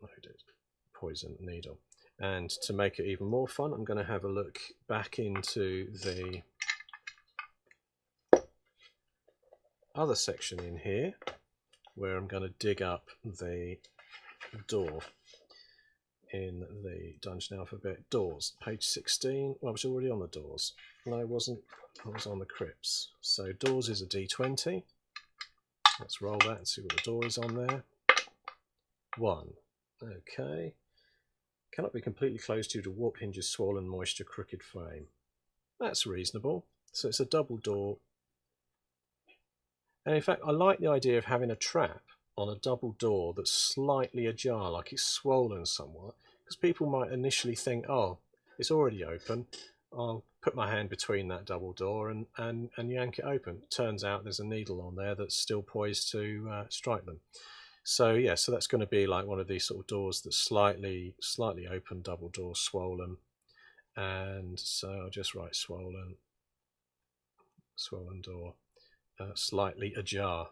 Loaded, poison needle. And to make it even more fun, I'm going to have a look back into the other section in here, where I'm going to dig up the door in the dungeon alphabet. Doors, page 16. Well, I was already on the doors. No, I wasn't. I was on the crypts. So doors is a d20. Let's roll that and see what the door is on there. 1. Okay. Cannot be completely closed due to warp hinges, swollen moisture, crooked frame. That's reasonable. So it's a double door. And in fact, I like the idea of having a trap on a double door that's slightly ajar, like it's swollen somewhat, because people might initially think, oh, it's already open. I'll put my hand between that double door and yank it open. Turns out there's a needle on there that's still poised to strike them. So yeah, so that's going to be like one of these sort of doors that's slightly open, double door, swollen. And so I'll just write swollen door, slightly ajar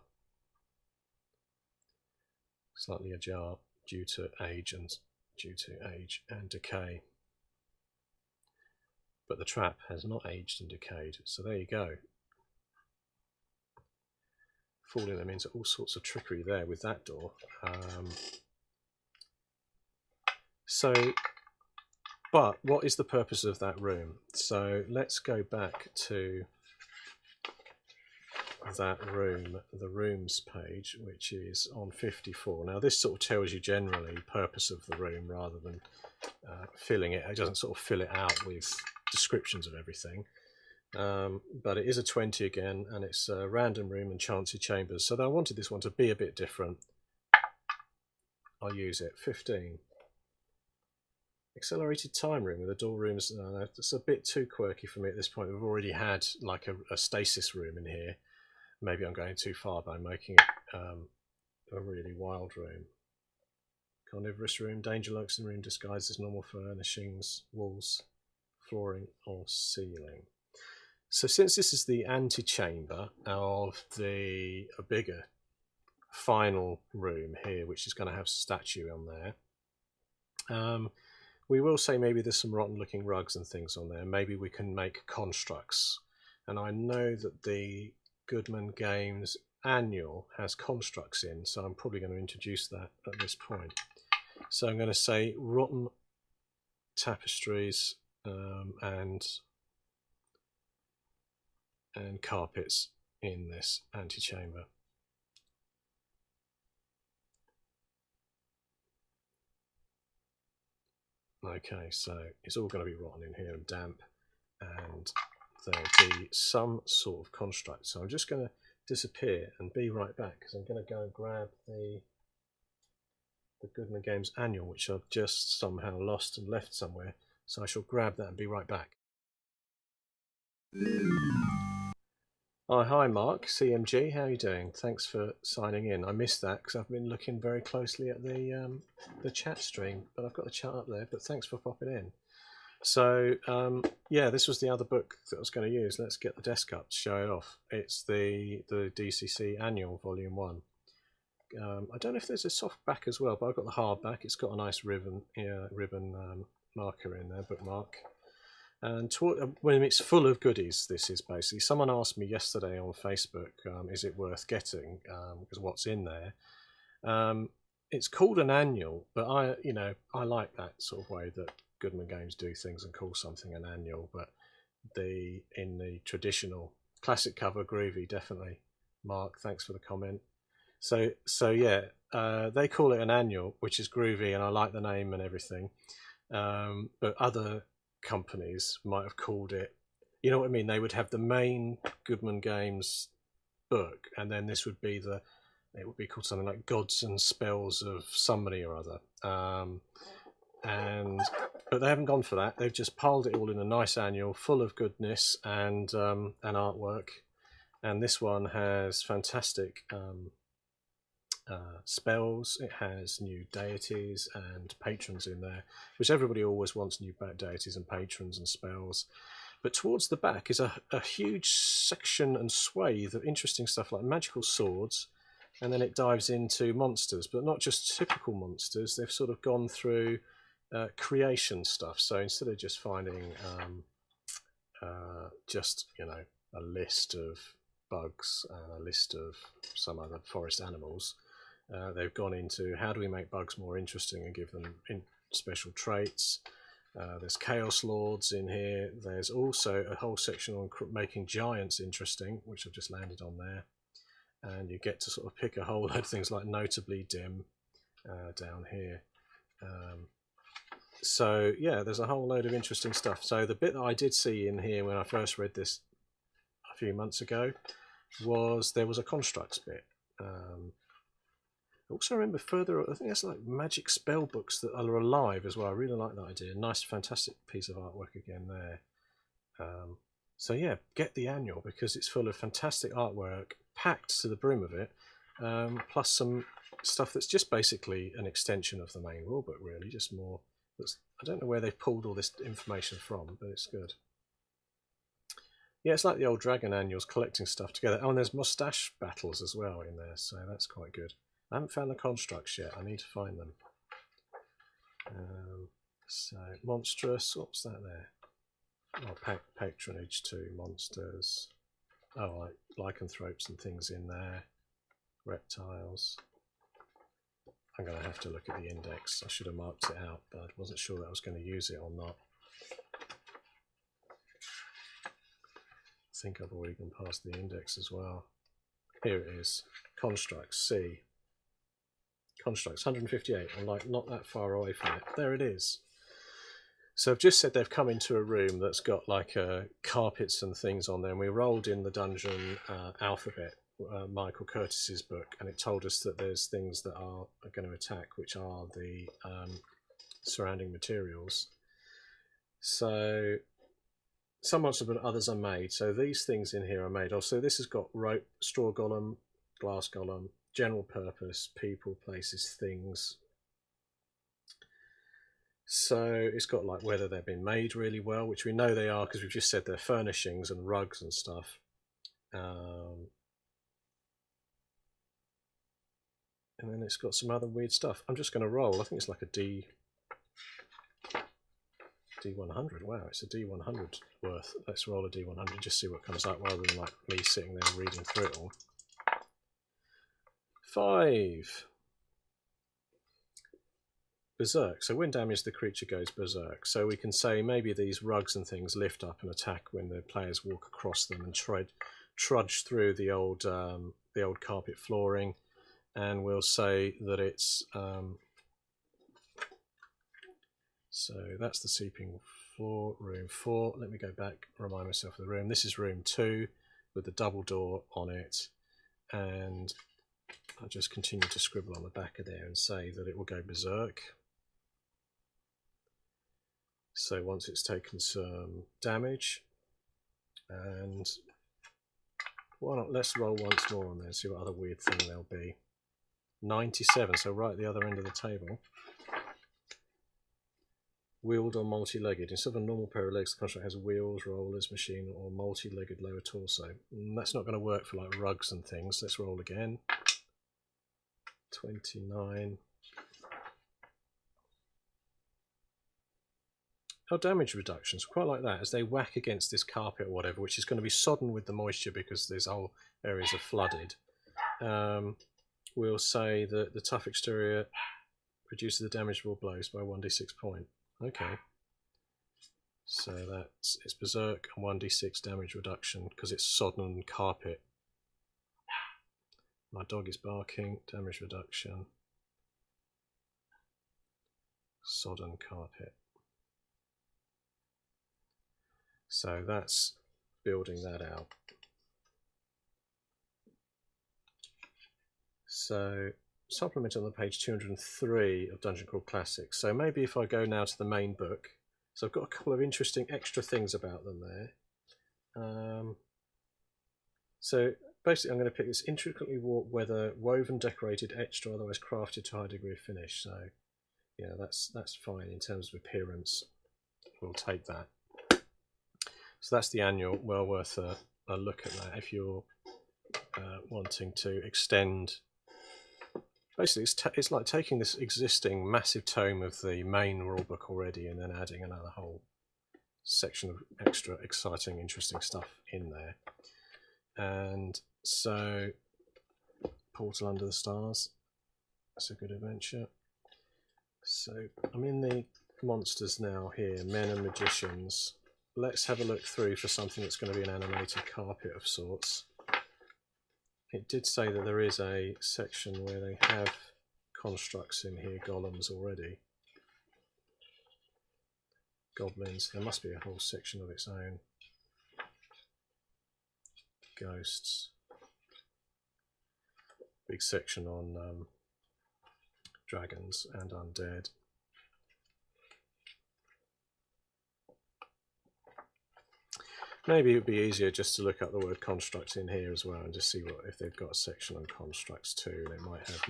due to age and decay. But the trap has not aged and decayed, so there you go. Fooling them into all sorts of trickery there with that door. But what is the purpose of that room? So let's go back to that room, the rooms page, which is on 54. Now this sort of tells you generally the purpose of the room rather than filling it. It doesn't sort of fill it out with descriptions of everything. But it is a 20 again, and it's a random room and chancy chambers. So I wanted this one to be a bit different. I'll use it. 15. Accelerated time room with the door rooms. It's a bit too quirky for me at this point. We've already had like a stasis room in here. Maybe I'm going too far by making it a really wild room. Carnivorous room, danger lurks in room disguised as normal furnishings, walls, flooring or ceiling. So since this is the antechamber of a bigger final room here, which is going to have a statue on there, we will say maybe there's some rotten looking rugs and things on there. Maybe we can make constructs. And I know that the Goodman Games annual has constructs in, so I'm probably going to introduce that at this point. So I'm going to say rotten tapestries and carpets in this antechamber. Okay, so it's all going to be rotten in here and damp, and there'll be some sort of construct. So I'm just going to disappear and be right back, because I'm going to go and grab the Goodman Games annual, which I've just somehow lost and left somewhere. So I shall grab that and be right back. Oh, hi Mark, CMG, how are you doing? Thanks for signing in. I missed that because I've been looking very closely at the chat stream, but I've got the chat up there, but thanks for popping in. So, yeah, this was the other book that I was going to use. Let's get the desk up to show it off. It's the DCC Annual, Volume 1. I don't know if there's a soft back as well, but I've got the hard back. It's got a nice ribbon marker in there, bookmark. And when it's full of goodies, this is basically. Someone asked me yesterday on Facebook, is it worth getting? Because what's in there? It's called an annual, but I like that sort of way that Goodman Games do things and call something an annual. But in the traditional classic cover, groovy, definitely. Mark, thanks for the comment. So yeah, they call it an annual, which is groovy, and I like the name and everything. But other companies might have called it, you know what I mean, they would have the main Goodman Games book, and then this would be it would be called something like Gods and Spells of somebody or other, but they haven't gone for that. They've just piled it all in a nice annual full of goodness and artwork, and this one has fantastic spells. It has new deities and patrons in there, which everybody always wants, new deities and patrons and spells. But towards the back is a huge section and swathe of interesting stuff like magical swords, and then it dives into monsters, but not just typical monsters. They've sort of gone through creation stuff. So instead of just finding just a list of bugs and a list of some other forest animals, They've gone into how do we make bugs more interesting and give them special traits. There's Chaos Lords in here. There's also a whole section on making giants interesting, which I've just landed on there. And you get to sort of pick a whole load of things like notably dim down here. So yeah, there's a whole load of interesting stuff. So the bit that I did see in here when I first read this a few months ago was there was a constructs bit. I also remember further, I think that's like magic spell books that are alive as well. I really like that idea. Nice, fantastic piece of artwork again there. So yeah, get the annual because it's full of fantastic artwork, packed to the brim of it, plus some stuff that's just basically an extension of the main rulebook, really, just more. I don't know where they've pulled all this information from, but it's good. Yeah, it's like the old Dragon annuals, collecting stuff together. Oh, and there's mustache battles as well in there, so that's quite good. I haven't found the constructs yet. I need to find them. So monstrous. What's that there? Oh, patronage to monsters. Oh, like lycanthropes and things in there. Reptiles. I'm going to have to look at the index. I should have marked it out, but I wasn't sure that I was going to use it or not. I think I've already gone past the index as well. Here it is. Constructs. C. Constructs 158. I'm like not that far away from it. There it is. So I've just said they've come into a room that's got like carpets and things on there, and we rolled in the dungeon alphabet, Michael Curtis's book, and it told us that there's things that are going to attack, which are the surrounding materials. So some monsters, but others are made. So these things in here are made. Also, this has got rope, straw golem, glass golem, general purpose, people, places, things. So it's got like whether they've been made really well, which we know they are because we've just said they're furnishings and rugs and stuff. And then it's got some other weird stuff. I'm just going to roll. I think it's like a D100. Wow, it's a D100 worth. Let's roll a D100, just see what comes up rather than like me sitting there reading through it all. 5. Berserk. So when damaged, the creature goes berserk. So we can say maybe these rugs and things lift up and attack when the players walk across them and trudge through the old carpet flooring. And we'll say that it's so that's the seeping floor, room 4. Let me go back, remind myself of the room. This is room 2 with the double door on it, and I'll just continue to scribble on the back of there and say that it will go berserk. So once it's taken some damage, and why not, let's roll once more on there and see what other weird thing there'll be. 97, so right at the other end of the table. Wheeled or multi-legged. Instead of a normal pair of legs, the construct has wheels, rollers, machine, or multi-legged lower torso. That's not going to work for like rugs and things. Let's roll again. 29. Oh, damage reductions. Quite like that. As they whack against this carpet or whatever, which is going to be sodden with the moisture because these whole areas are flooded. We'll say that the tough exterior reduces the damageable blows by 1d6 point. Okay. So it's berserk and 1d6 damage reduction because it's sodden carpet. My dog is barking. Damage reduction. Sodden carpet. So that's building that out. So supplement on the page 203 of Dungeon Crawl Classics. So maybe if I go now to the main book. So I've got a couple of interesting extra things about them there. So basically I'm going to pick this intricately warped, whether woven, decorated, etched, or otherwise crafted to a high degree of finish. So yeah, that's fine in terms of appearance. We'll take that. So that's the annual. Well worth a look at that if you're wanting to extend. Basically, it's like taking this existing massive tome of the main rulebook already and then adding another whole section of extra exciting, interesting stuff in there. And so, Portal Under the Stars. That's a good adventure. So I'm in the monsters now here, men and magicians. Let's have a look through for something that's going to be an animated carpet of sorts. It did say that there is a section where they have constructs in here, golems already. Goblins, there must be a whole section of its own. Ghosts. Big section on dragons and undead. Maybe it would be easier just to look up the word construct in here as well and just see what if they've got a section on constructs too. They might have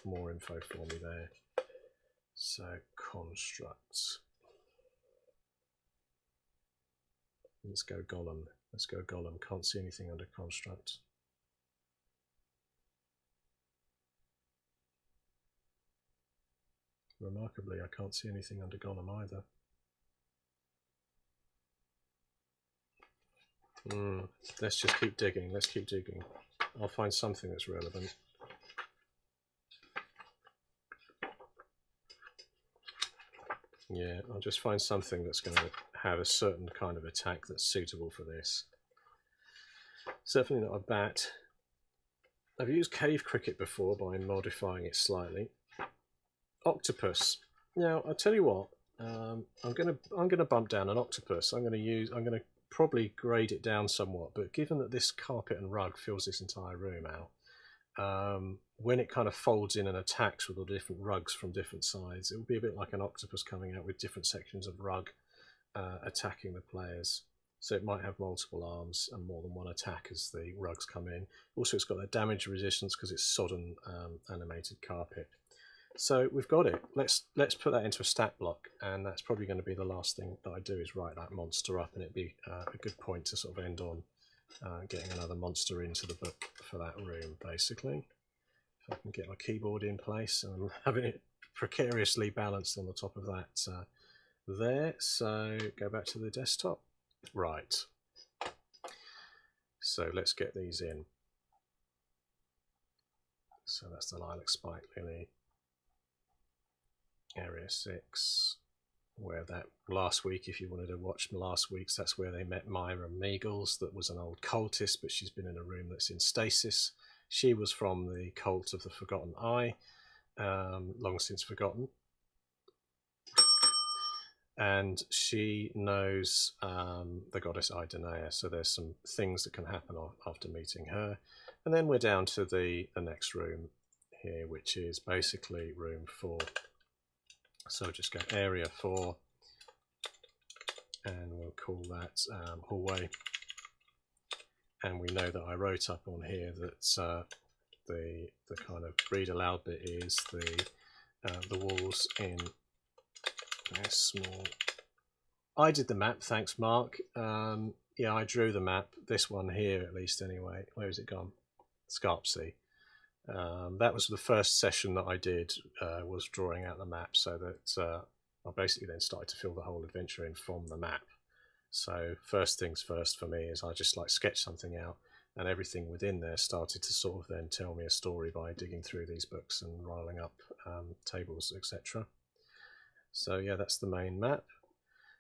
more info for me there. So constructs. Let's go golem. Let's go golem. Can't see anything under construct. Remarkably, I can't see anything under golem either. Let's just keep digging. Let's keep digging. I'll find something that's relevant. Yeah, I'll just find something that's going to have a certain kind of attack that's suitable for this. Certainly not a bat. I've used cave cricket before by modifying it slightly. Octopus. Now I'll tell you what. I'm gonna bump down an octopus. I'm gonna probably grade it down somewhat. But given that this carpet and rug fills this entire room out, when it kind of folds in and attacks with all the different rugs from different sides, it will be a bit like an octopus coming out with different sections of rug attacking the players. So it might have multiple arms and more than one attack as the rugs come in. Also, it's got that damage resistance because it's sodden animated carpet. So we've got it. Let's put that into a stat block, and that's probably going to be the last thing that I do is write that monster up, and it'd be a good point to sort of end on getting another monster into the book for that room, basically. If I can get my keyboard in place and having it precariously balanced on the top of that there. So go back to the desktop. Right. So let's get these in. So that's the Lilac Spike Lily. Area 6, where that last week, if you wanted to watch last week's, that's where they met Myra Meagles, that was an old cultist, but she's been in a room that's in stasis. She was from the cult of the Forgotten Eye, long since forgotten. And she knows the goddess Idenea, so there's some things that can happen after meeting her. And then we're down to the next room here, which is basically room 4. So just go area 4, and we'll call that hallway. And we know that I wrote up on here that the kind of read aloud bit is the walls in this small. I did the map, thanks Mark. Yeah, I drew the map. This one here, at least, anyway. Where has it gone? Scarpsea. That was the first session that I did, was drawing out the map, so that I basically then started to fill the whole adventure in from the map. So first things first for me is I just like sketch something out, and everything within there started to sort of then tell me a story by digging through these books and rolling up tables, etc. So yeah, that's the main map.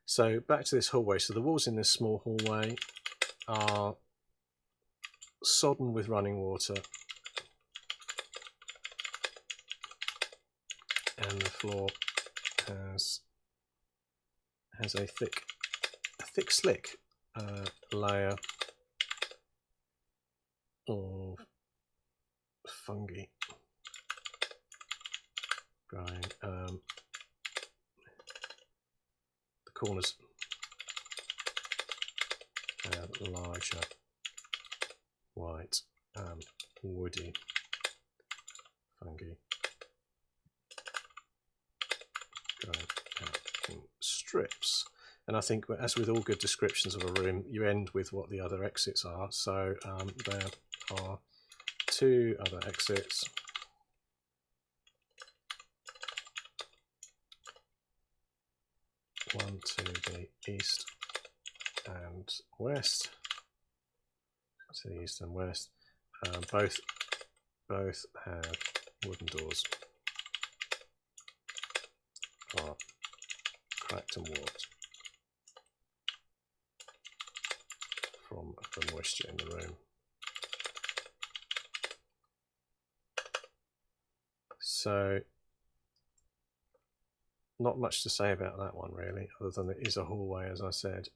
So back to this hallway. So the walls in this small hallway are sodden with running water. And the floor has a thick slick layer of fungi growing. The corners have larger white woody fungi going out in strips. And I think, as with all good descriptions of a room, you end with what the other exits are. So there are 2 other exits. One to the east and west. To the east and west. Both have wooden doors. are cracked and warped from the moisture in the room. So not much to say about that one really, other than it is a hallway, as I said.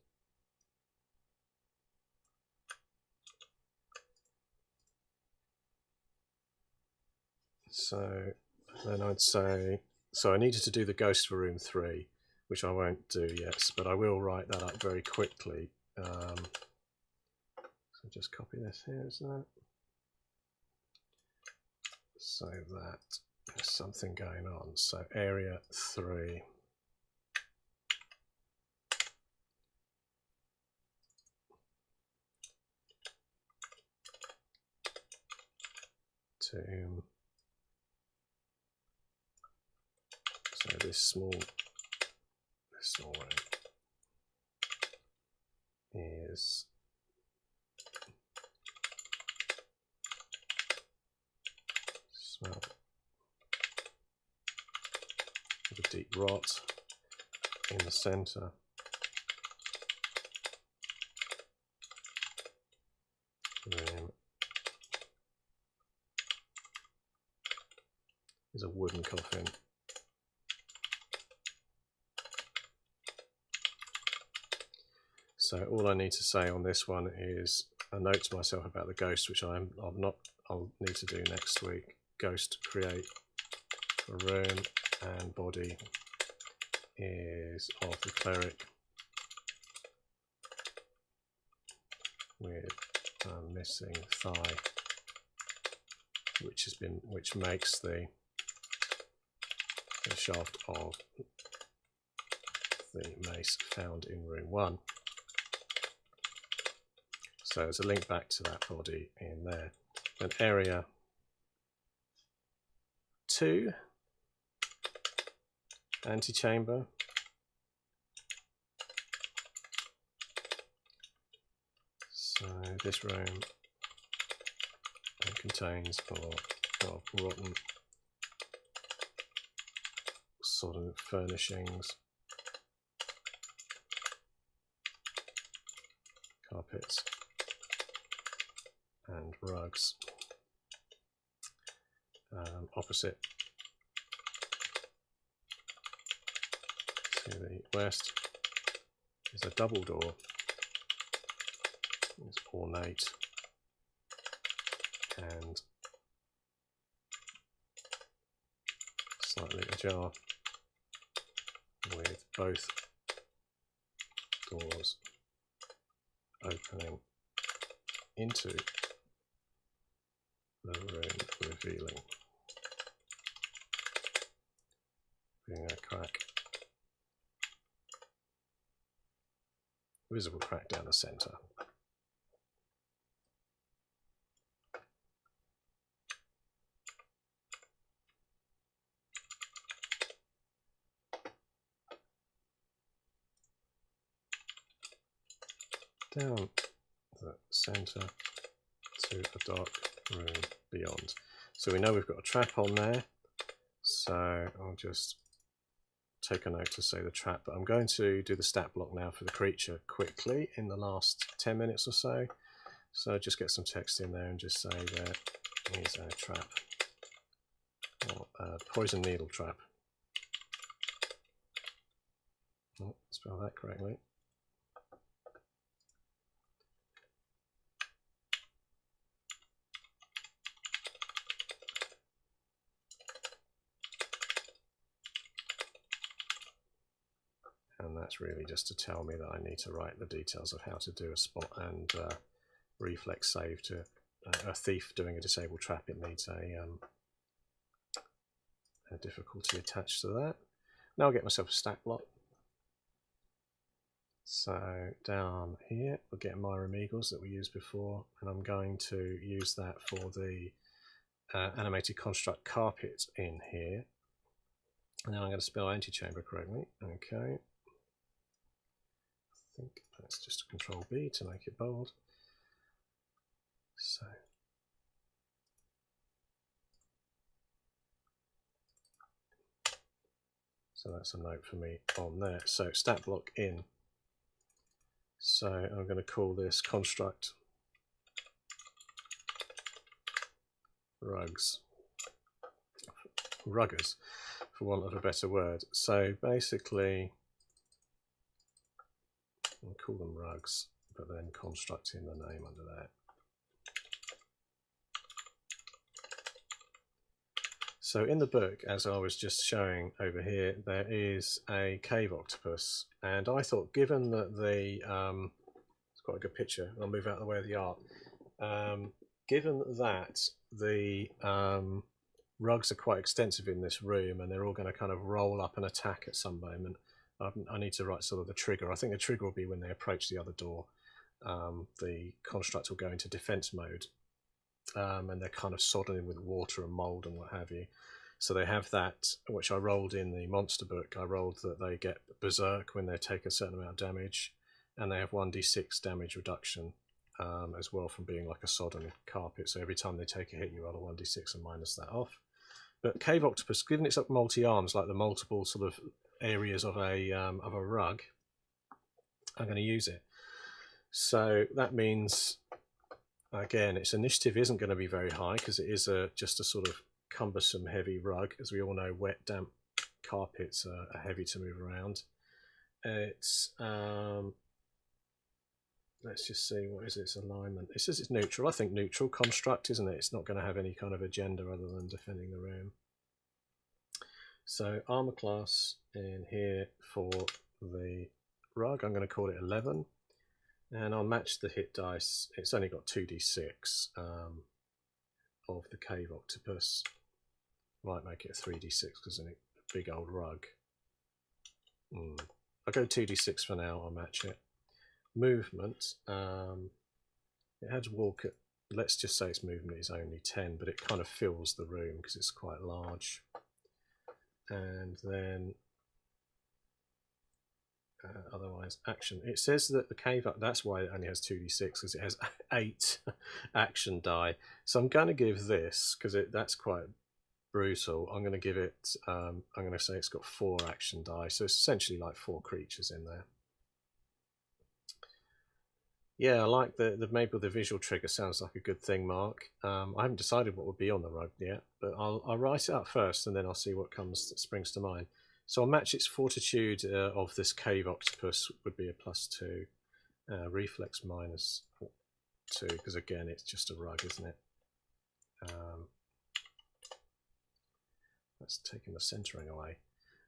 So then I'd say, so I needed to do the ghost for room 3, which I won't do yet, but I will write that up very quickly. So just copy this here, is that? So that there's something going on. So area 3. Tomb. So this small room is smell with a deep rot in the center. Room is a wooden coffin. So all I need to say on this one is a note to myself about the ghost, which I'll need to do next week. Ghost create a room, and body is of the cleric with a missing thigh, which makes the shaft of the mace found in room 1. So there's a link back to that body in there. Then area 2, antechamber. So this room contains rotten sodden furnishings, carpets and rugs. Opposite to the west is a double door. It's ornate and slightly ajar, with both doors opening into the room, revealing being a crack, visible crack down the center. Down the center to a dark room beyond. So we know we've got a trap on there, so I'll just take a note to say the trap, but I'm going to do the stat block now for the creature quickly in the last 10 minutes or so. So just get some text in there and just say there is a trap, or a poison needle trap. Oh, spell that correctly. And that's really just to tell me that I need to write the details of how to do a spot and reflex save to a thief doing a disabled trap. It needs a difficulty attached to that. Now I'll get myself a stat block. So down here we'll get my remegals that we used before, and I'm going to use that for the animated construct carpet in here. And now I'm going to spell antechamber correctly. Okay. I think that's just a Control B to make it bold. So that's a note for me on there. So stat block in. So I'm going to call this construct ruggers, for want of a better word. So basically, I'll call them rugs, but then constructing the name under that. So in the book, as I was just showing over here, there is a cave octopus, and I thought, given that the it's quite a good picture. I'll move out of the way of the art. Given that the rugs are quite extensive in this room, and they're all going to kind of roll up and attack at some moment, I need to write sort of the trigger. I think the trigger will be when they approach the other door. The construct will go into defense mode. And they're kind of sodden with water and mold and what have you. So they have that, which I rolled in the monster book. I rolled that they get berserk when they take a certain amount of damage, and they have 1d6 damage reduction as well from being like a sodden carpet. So every time they take a hit, you roll a 1d6 and minus that off. But cave octopus, given it's up multi-arms, like the multiple sort of areas of a rug, I'm going to use it. So that means, again, its initiative isn't going to be very high because it is just a sort of cumbersome, heavy rug. As we all know, wet, damp carpets are heavy to move around. It's let's just see, what is its alignment? It says it's neutral. I think neutral construct, isn't it? It's not going to have any kind of agenda other than defending the room. So armor class in here for the rug, I'm going to call it 11. And I'll match the hit dice. It's only got 2d6 of the cave octopus. Might make it a 3d6 because it's a big old rug. I'll go 2d6 for now. I'll match it. Movement. It had to walk at, let's just say its movement is only 10, but it kind of fills the room because it's quite large. And then otherwise action. It says that the cave up, that's why it only has 2d6, because it has 8 action die. So I'm going to give this, because that's quite brutal, I'm going to give it, I'm going to say it's got 4 action die, so it's essentially like 4 creatures in there. Yeah, I like maybe the visual trigger sounds like a good thing, Mark. I haven't decided what would be on the rug yet, but I'll write it up first and then I'll see what springs to mind. So I'll match its fortitude of this cave octopus would be a +2, reflex -2, because again it's just a rug, isn't it? That's taking the centering away.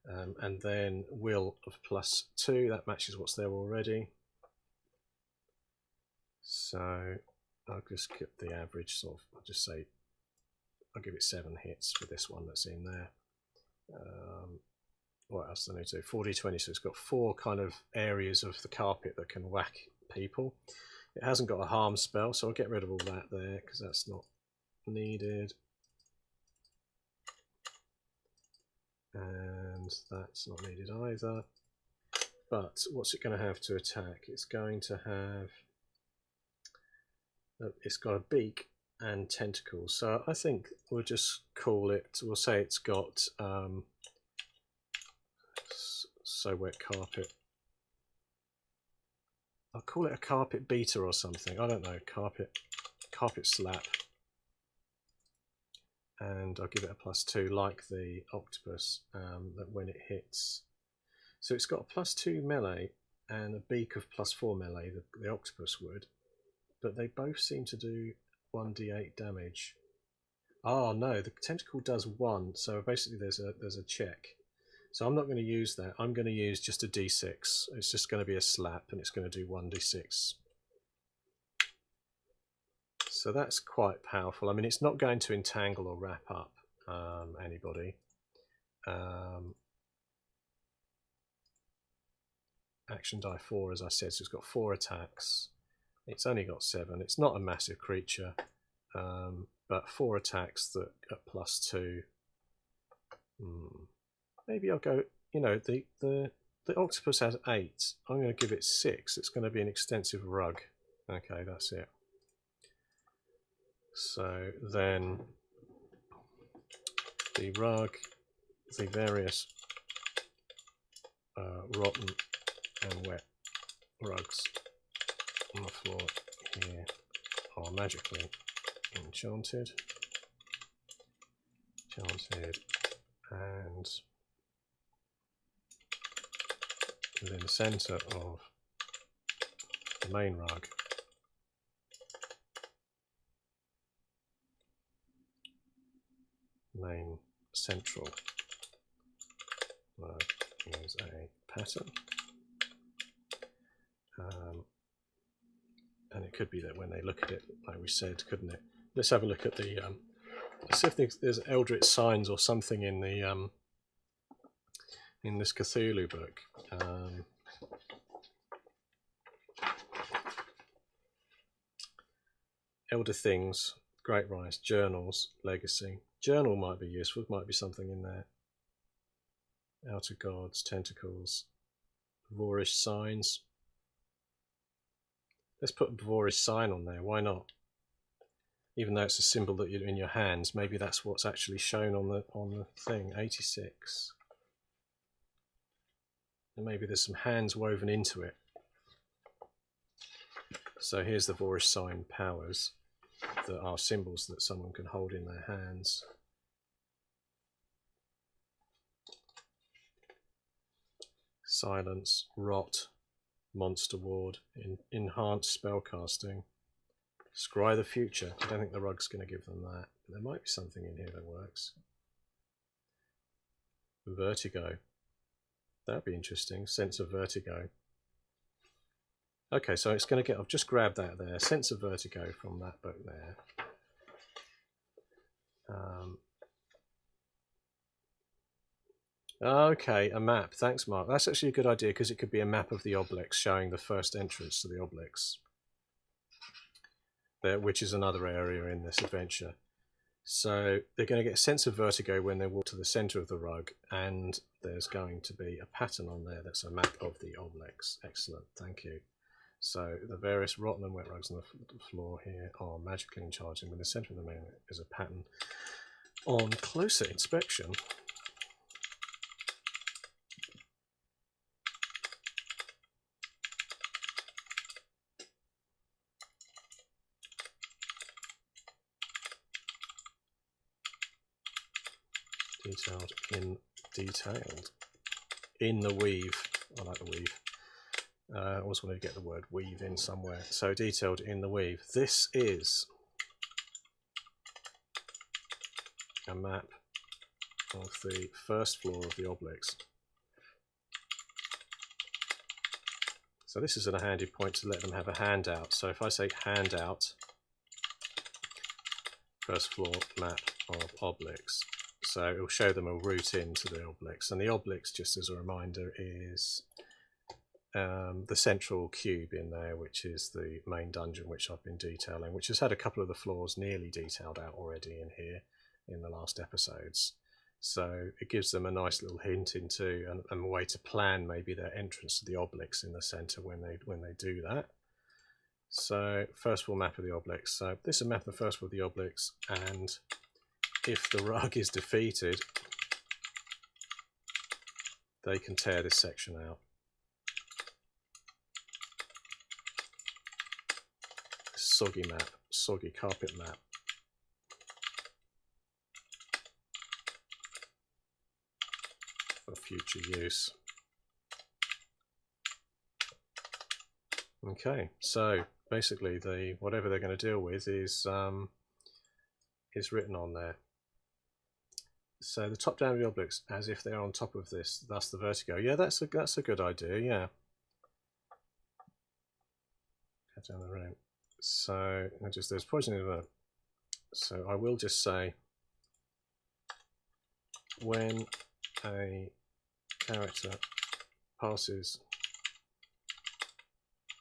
And then will of +2, that matches what's there already. So I'll just get the average sort of, I'll just say, I'll give it 7 hits for this one that's in there. What else do I need to do? 40-20, so it's got 4 kind of areas of the carpet that can whack people. It hasn't got a harm spell, so I'll get rid of all that there because that's not needed. And that's not needed either. But what's it going to have to attack? It's going to have, it's got a beak and tentacles. So I think we'll just call it, we'll say it's got so wet carpet. I'll call it a carpet beater or something. I don't know, carpet slap. And I'll give it a +2 like the octopus, that when it hits. So it's got a +2 melee and a beak of +4 melee, the octopus would. But they both seem to do 1d8 damage. Oh no, the tentacle does 1, so basically there's a check. So I'm not going to use that. I'm going to use just a d6. It's just going to be a slap and it's going to do 1d6. So that's quite powerful. I mean, it's not going to entangle or wrap up anybody. Action die 4, as I said, so it's got 4 attacks. It's only got 7. It's not a massive creature, but 4 attacks that at +2. Maybe I'll go, you know, the octopus has 8. I'm going to give it 6. It's going to be an extensive rug. Okay, that's it. So then the rug, the various rotten and wet rugs on the floor here are magically enchanted, and within the centre of the main rug main central rug is a pattern, and it could be that when they look at it, like we said, couldn't it? Let's have a look at the see if there's Eldritch signs or something in the in this Cthulhu book. Elder things, Great Rise, journals, legacy. Journal might be useful, might be something in there. Outer gods, tentacles, Boorish signs. Let's put a Boorish sign on there, why not? Even though it's a symbol that you're in your hands, maybe that's what's actually shown on the thing. 86. And maybe there's some hands woven into it. So here's the Boorish sign powers that are symbols that someone can hold in their hands. Silence, rot, monster ward, enhanced spellcasting, scry the future. I don't think the rug's going to give them that, but there might be something in here that works. Vertigo, that'd be interesting. Sense of vertigo. Okay, so it's going to get, I've just grabbed that there, sense of vertigo from that book there. Okay, a map. Thanks, Mark. That's actually a good idea because it could be a map of the Oblique showing the first entrance to the Obliques, there, which is another area in this adventure. So they're going to get a sense of vertigo when they walk to the centre of the rug, and there's going to be a pattern on there that's a map of the Obliques. Excellent, thank you. So the various rotten and wet rugs on the floor here are magically enchanted, and in the centre of the main is a pattern. On closer inspection, detailed in the weave. I like the weave. I always wanted to get the word weave in somewhere. So detailed in the weave. This is a map of the first floor of the Obliques. So this is a handy point to let them have a handout. So if I say handout, first floor map of Obliques. So it will show them a route into the Obliques. And the Obliques, just as a reminder, is the central cube in there, which is the main dungeon, which I've been detailing, which has had a couple of the floors nearly detailed out already in here in the last episodes. So it gives them a nice little hint into and a way to plan maybe their entrance to the Obliques in the centre when they do that. So first floor map of the Obliques. So this is a map of the first floor of the Obliques, and if the rug is defeated, they can tear this section out. Soggy map, soggy carpet map. For future use. Okay, so basically whatever they're going to deal with is written on there. So the top down of the Obliques, as if they're on top of this, thus the vertigo. Yeah, that's a good idea. Yeah. Cut down the ramp. So there's poison in the. So I will just say when a character passes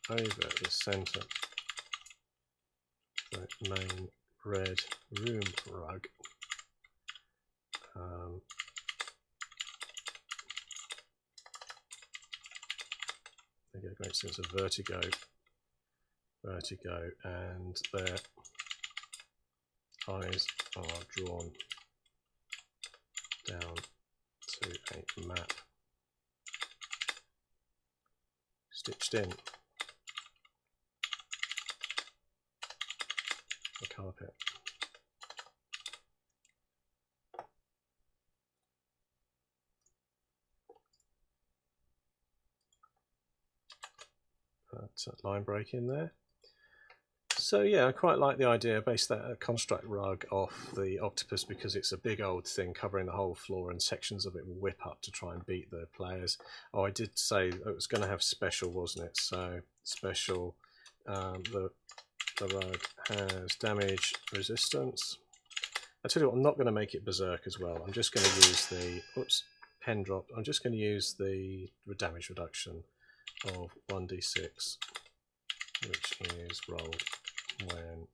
over the centre, the main red room rug, they get a great sense of vertigo, and their eyes are drawn down to a map stitched in. The carpet. Put a line break in there. So yeah, I quite like the idea. Base that construct rug off the Octopus because it's a big old thing covering the whole floor, and sections of it will whip up to try and beat the players. Oh, I did say it was going to have special, wasn't it? So special, the rug has damage resistance. I tell you what, I'm not going to make it berserk as well. I'm just going to use the pen drop. I'm just going to use the damage reduction of 1d6, which is rolled when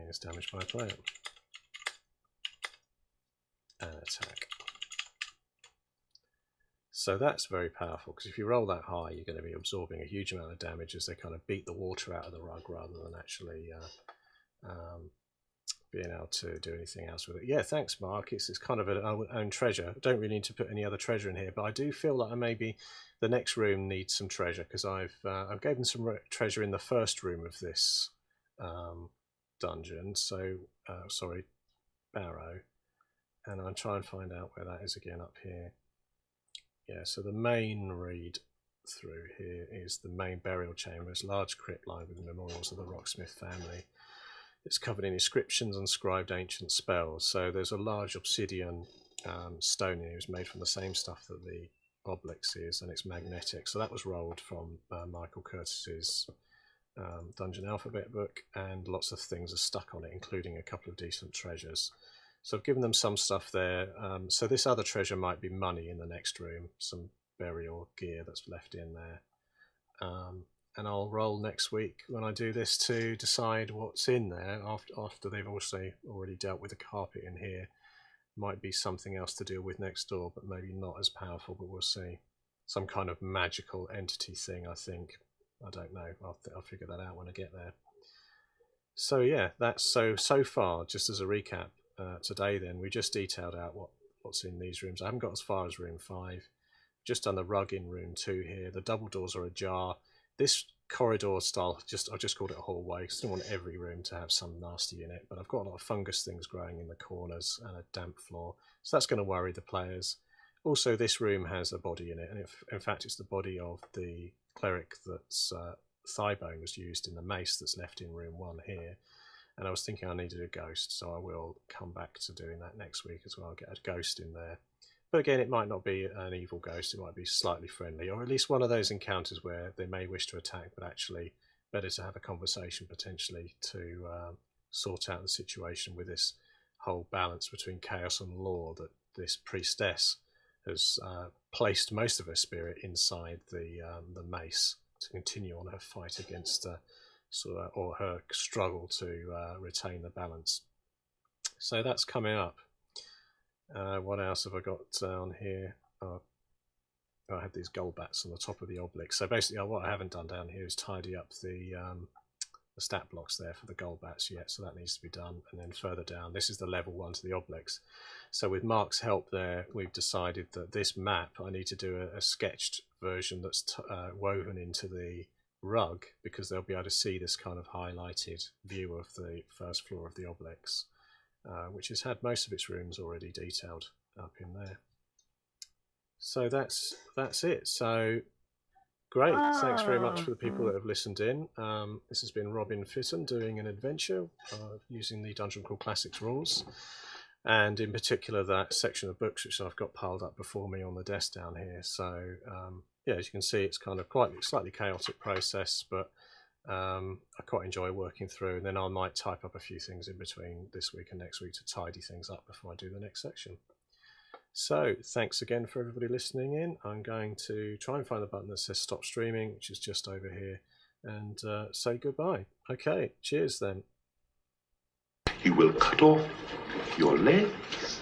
is damaged by a player. And attack. So that's very powerful, because if you roll that high, you're going to be absorbing a huge amount of damage as they kind of beat the water out of the rug rather than actually being able to do anything else with it. Yeah, thanks, Mark. It's kind of an own treasure. I don't really need to put any other treasure in here, but I do feel like maybe the next room needs some treasure, because I've given some treasure in the first room of this dungeon. So sorry, Maro, and I'll try and find out where that is again up here. Yeah, so the main read through here is the main burial chamber. It's a large crypt lined with the memorials of the Rocksmith family. It's covered in inscriptions and scribed ancient spells. So there's a large obsidian stone here. It's made from the same stuff that the Oblique is, and it's magnetic. So that was rolled from Michael Curtis's Dungeon Alphabet book, and lots of things are stuck on it, including a couple of decent treasures. So I've given them some stuff there. So this other treasure might be money in the next room, some burial gear that's left in there. And I'll roll next week when I do this to decide what's in there after they've also already dealt with the carpet in here. Might be something else to deal with next door, but maybe not as powerful, but we'll see. Some kind of magical entity thing, I think. I don't know. I'll figure that out when I get there. So yeah, that's so far, just as a recap, today then, we just detailed out what's in these rooms. I haven't got as far as room 5. Just done the rug in room 2 here. The double doors are ajar. This corridor style, I just called it a hallway because I don't want every room to have some nasty in it, but I've got a lot of fungus things growing in the corners and a damp floor, so that's going to worry the players. Also, this room has a body in it, and in fact it's the body of the cleric that's thigh bone was used in the mace that's left in room 1 here, and I was thinking I needed a ghost, so I will come back to doing that next week as well. I'll get a ghost in there. But again, it might not be an evil ghost, it might be slightly friendly, or at least one of those encounters where they may wish to attack, but actually better to have a conversation potentially to sort out the situation with this whole balance between chaos and law that this priestess has placed most of her spirit inside the mace to continue on her fight against or her struggle to retain the balance. So that's coming up. What else have I got down here? I had these gold bats on the top of the Oblique. So basically what I haven't done down here is tidy up the stat blocks there for the gold bats yet, so that needs to be done. And then further down, this is the level 1 to the Obliques. So with Mark's help there, we've decided that this map, I need to do a sketched version that's woven into the rug, because they'll be able to see this kind of highlighted view of the first floor of the Obliques. Which has had most of its rooms already detailed up in there. So that's it. So great. Thanks very much for the people that have listened in. This has been Robin Fitton doing an adventure using the Dungeon Crawl Classics rules, and in particular that section of books which I've got piled up before me on the desk down here. So yeah, as you can see, it's kind of quite a slightly chaotic process, but I quite enjoy working through, and then I might type up a few things in between this week and next week to tidy things up before I do the next section. So thanks again for everybody listening in. I'm going to try and find the button that says stop streaming, which is just over here, and say goodbye. Okay, cheers then. You will cut off your legs,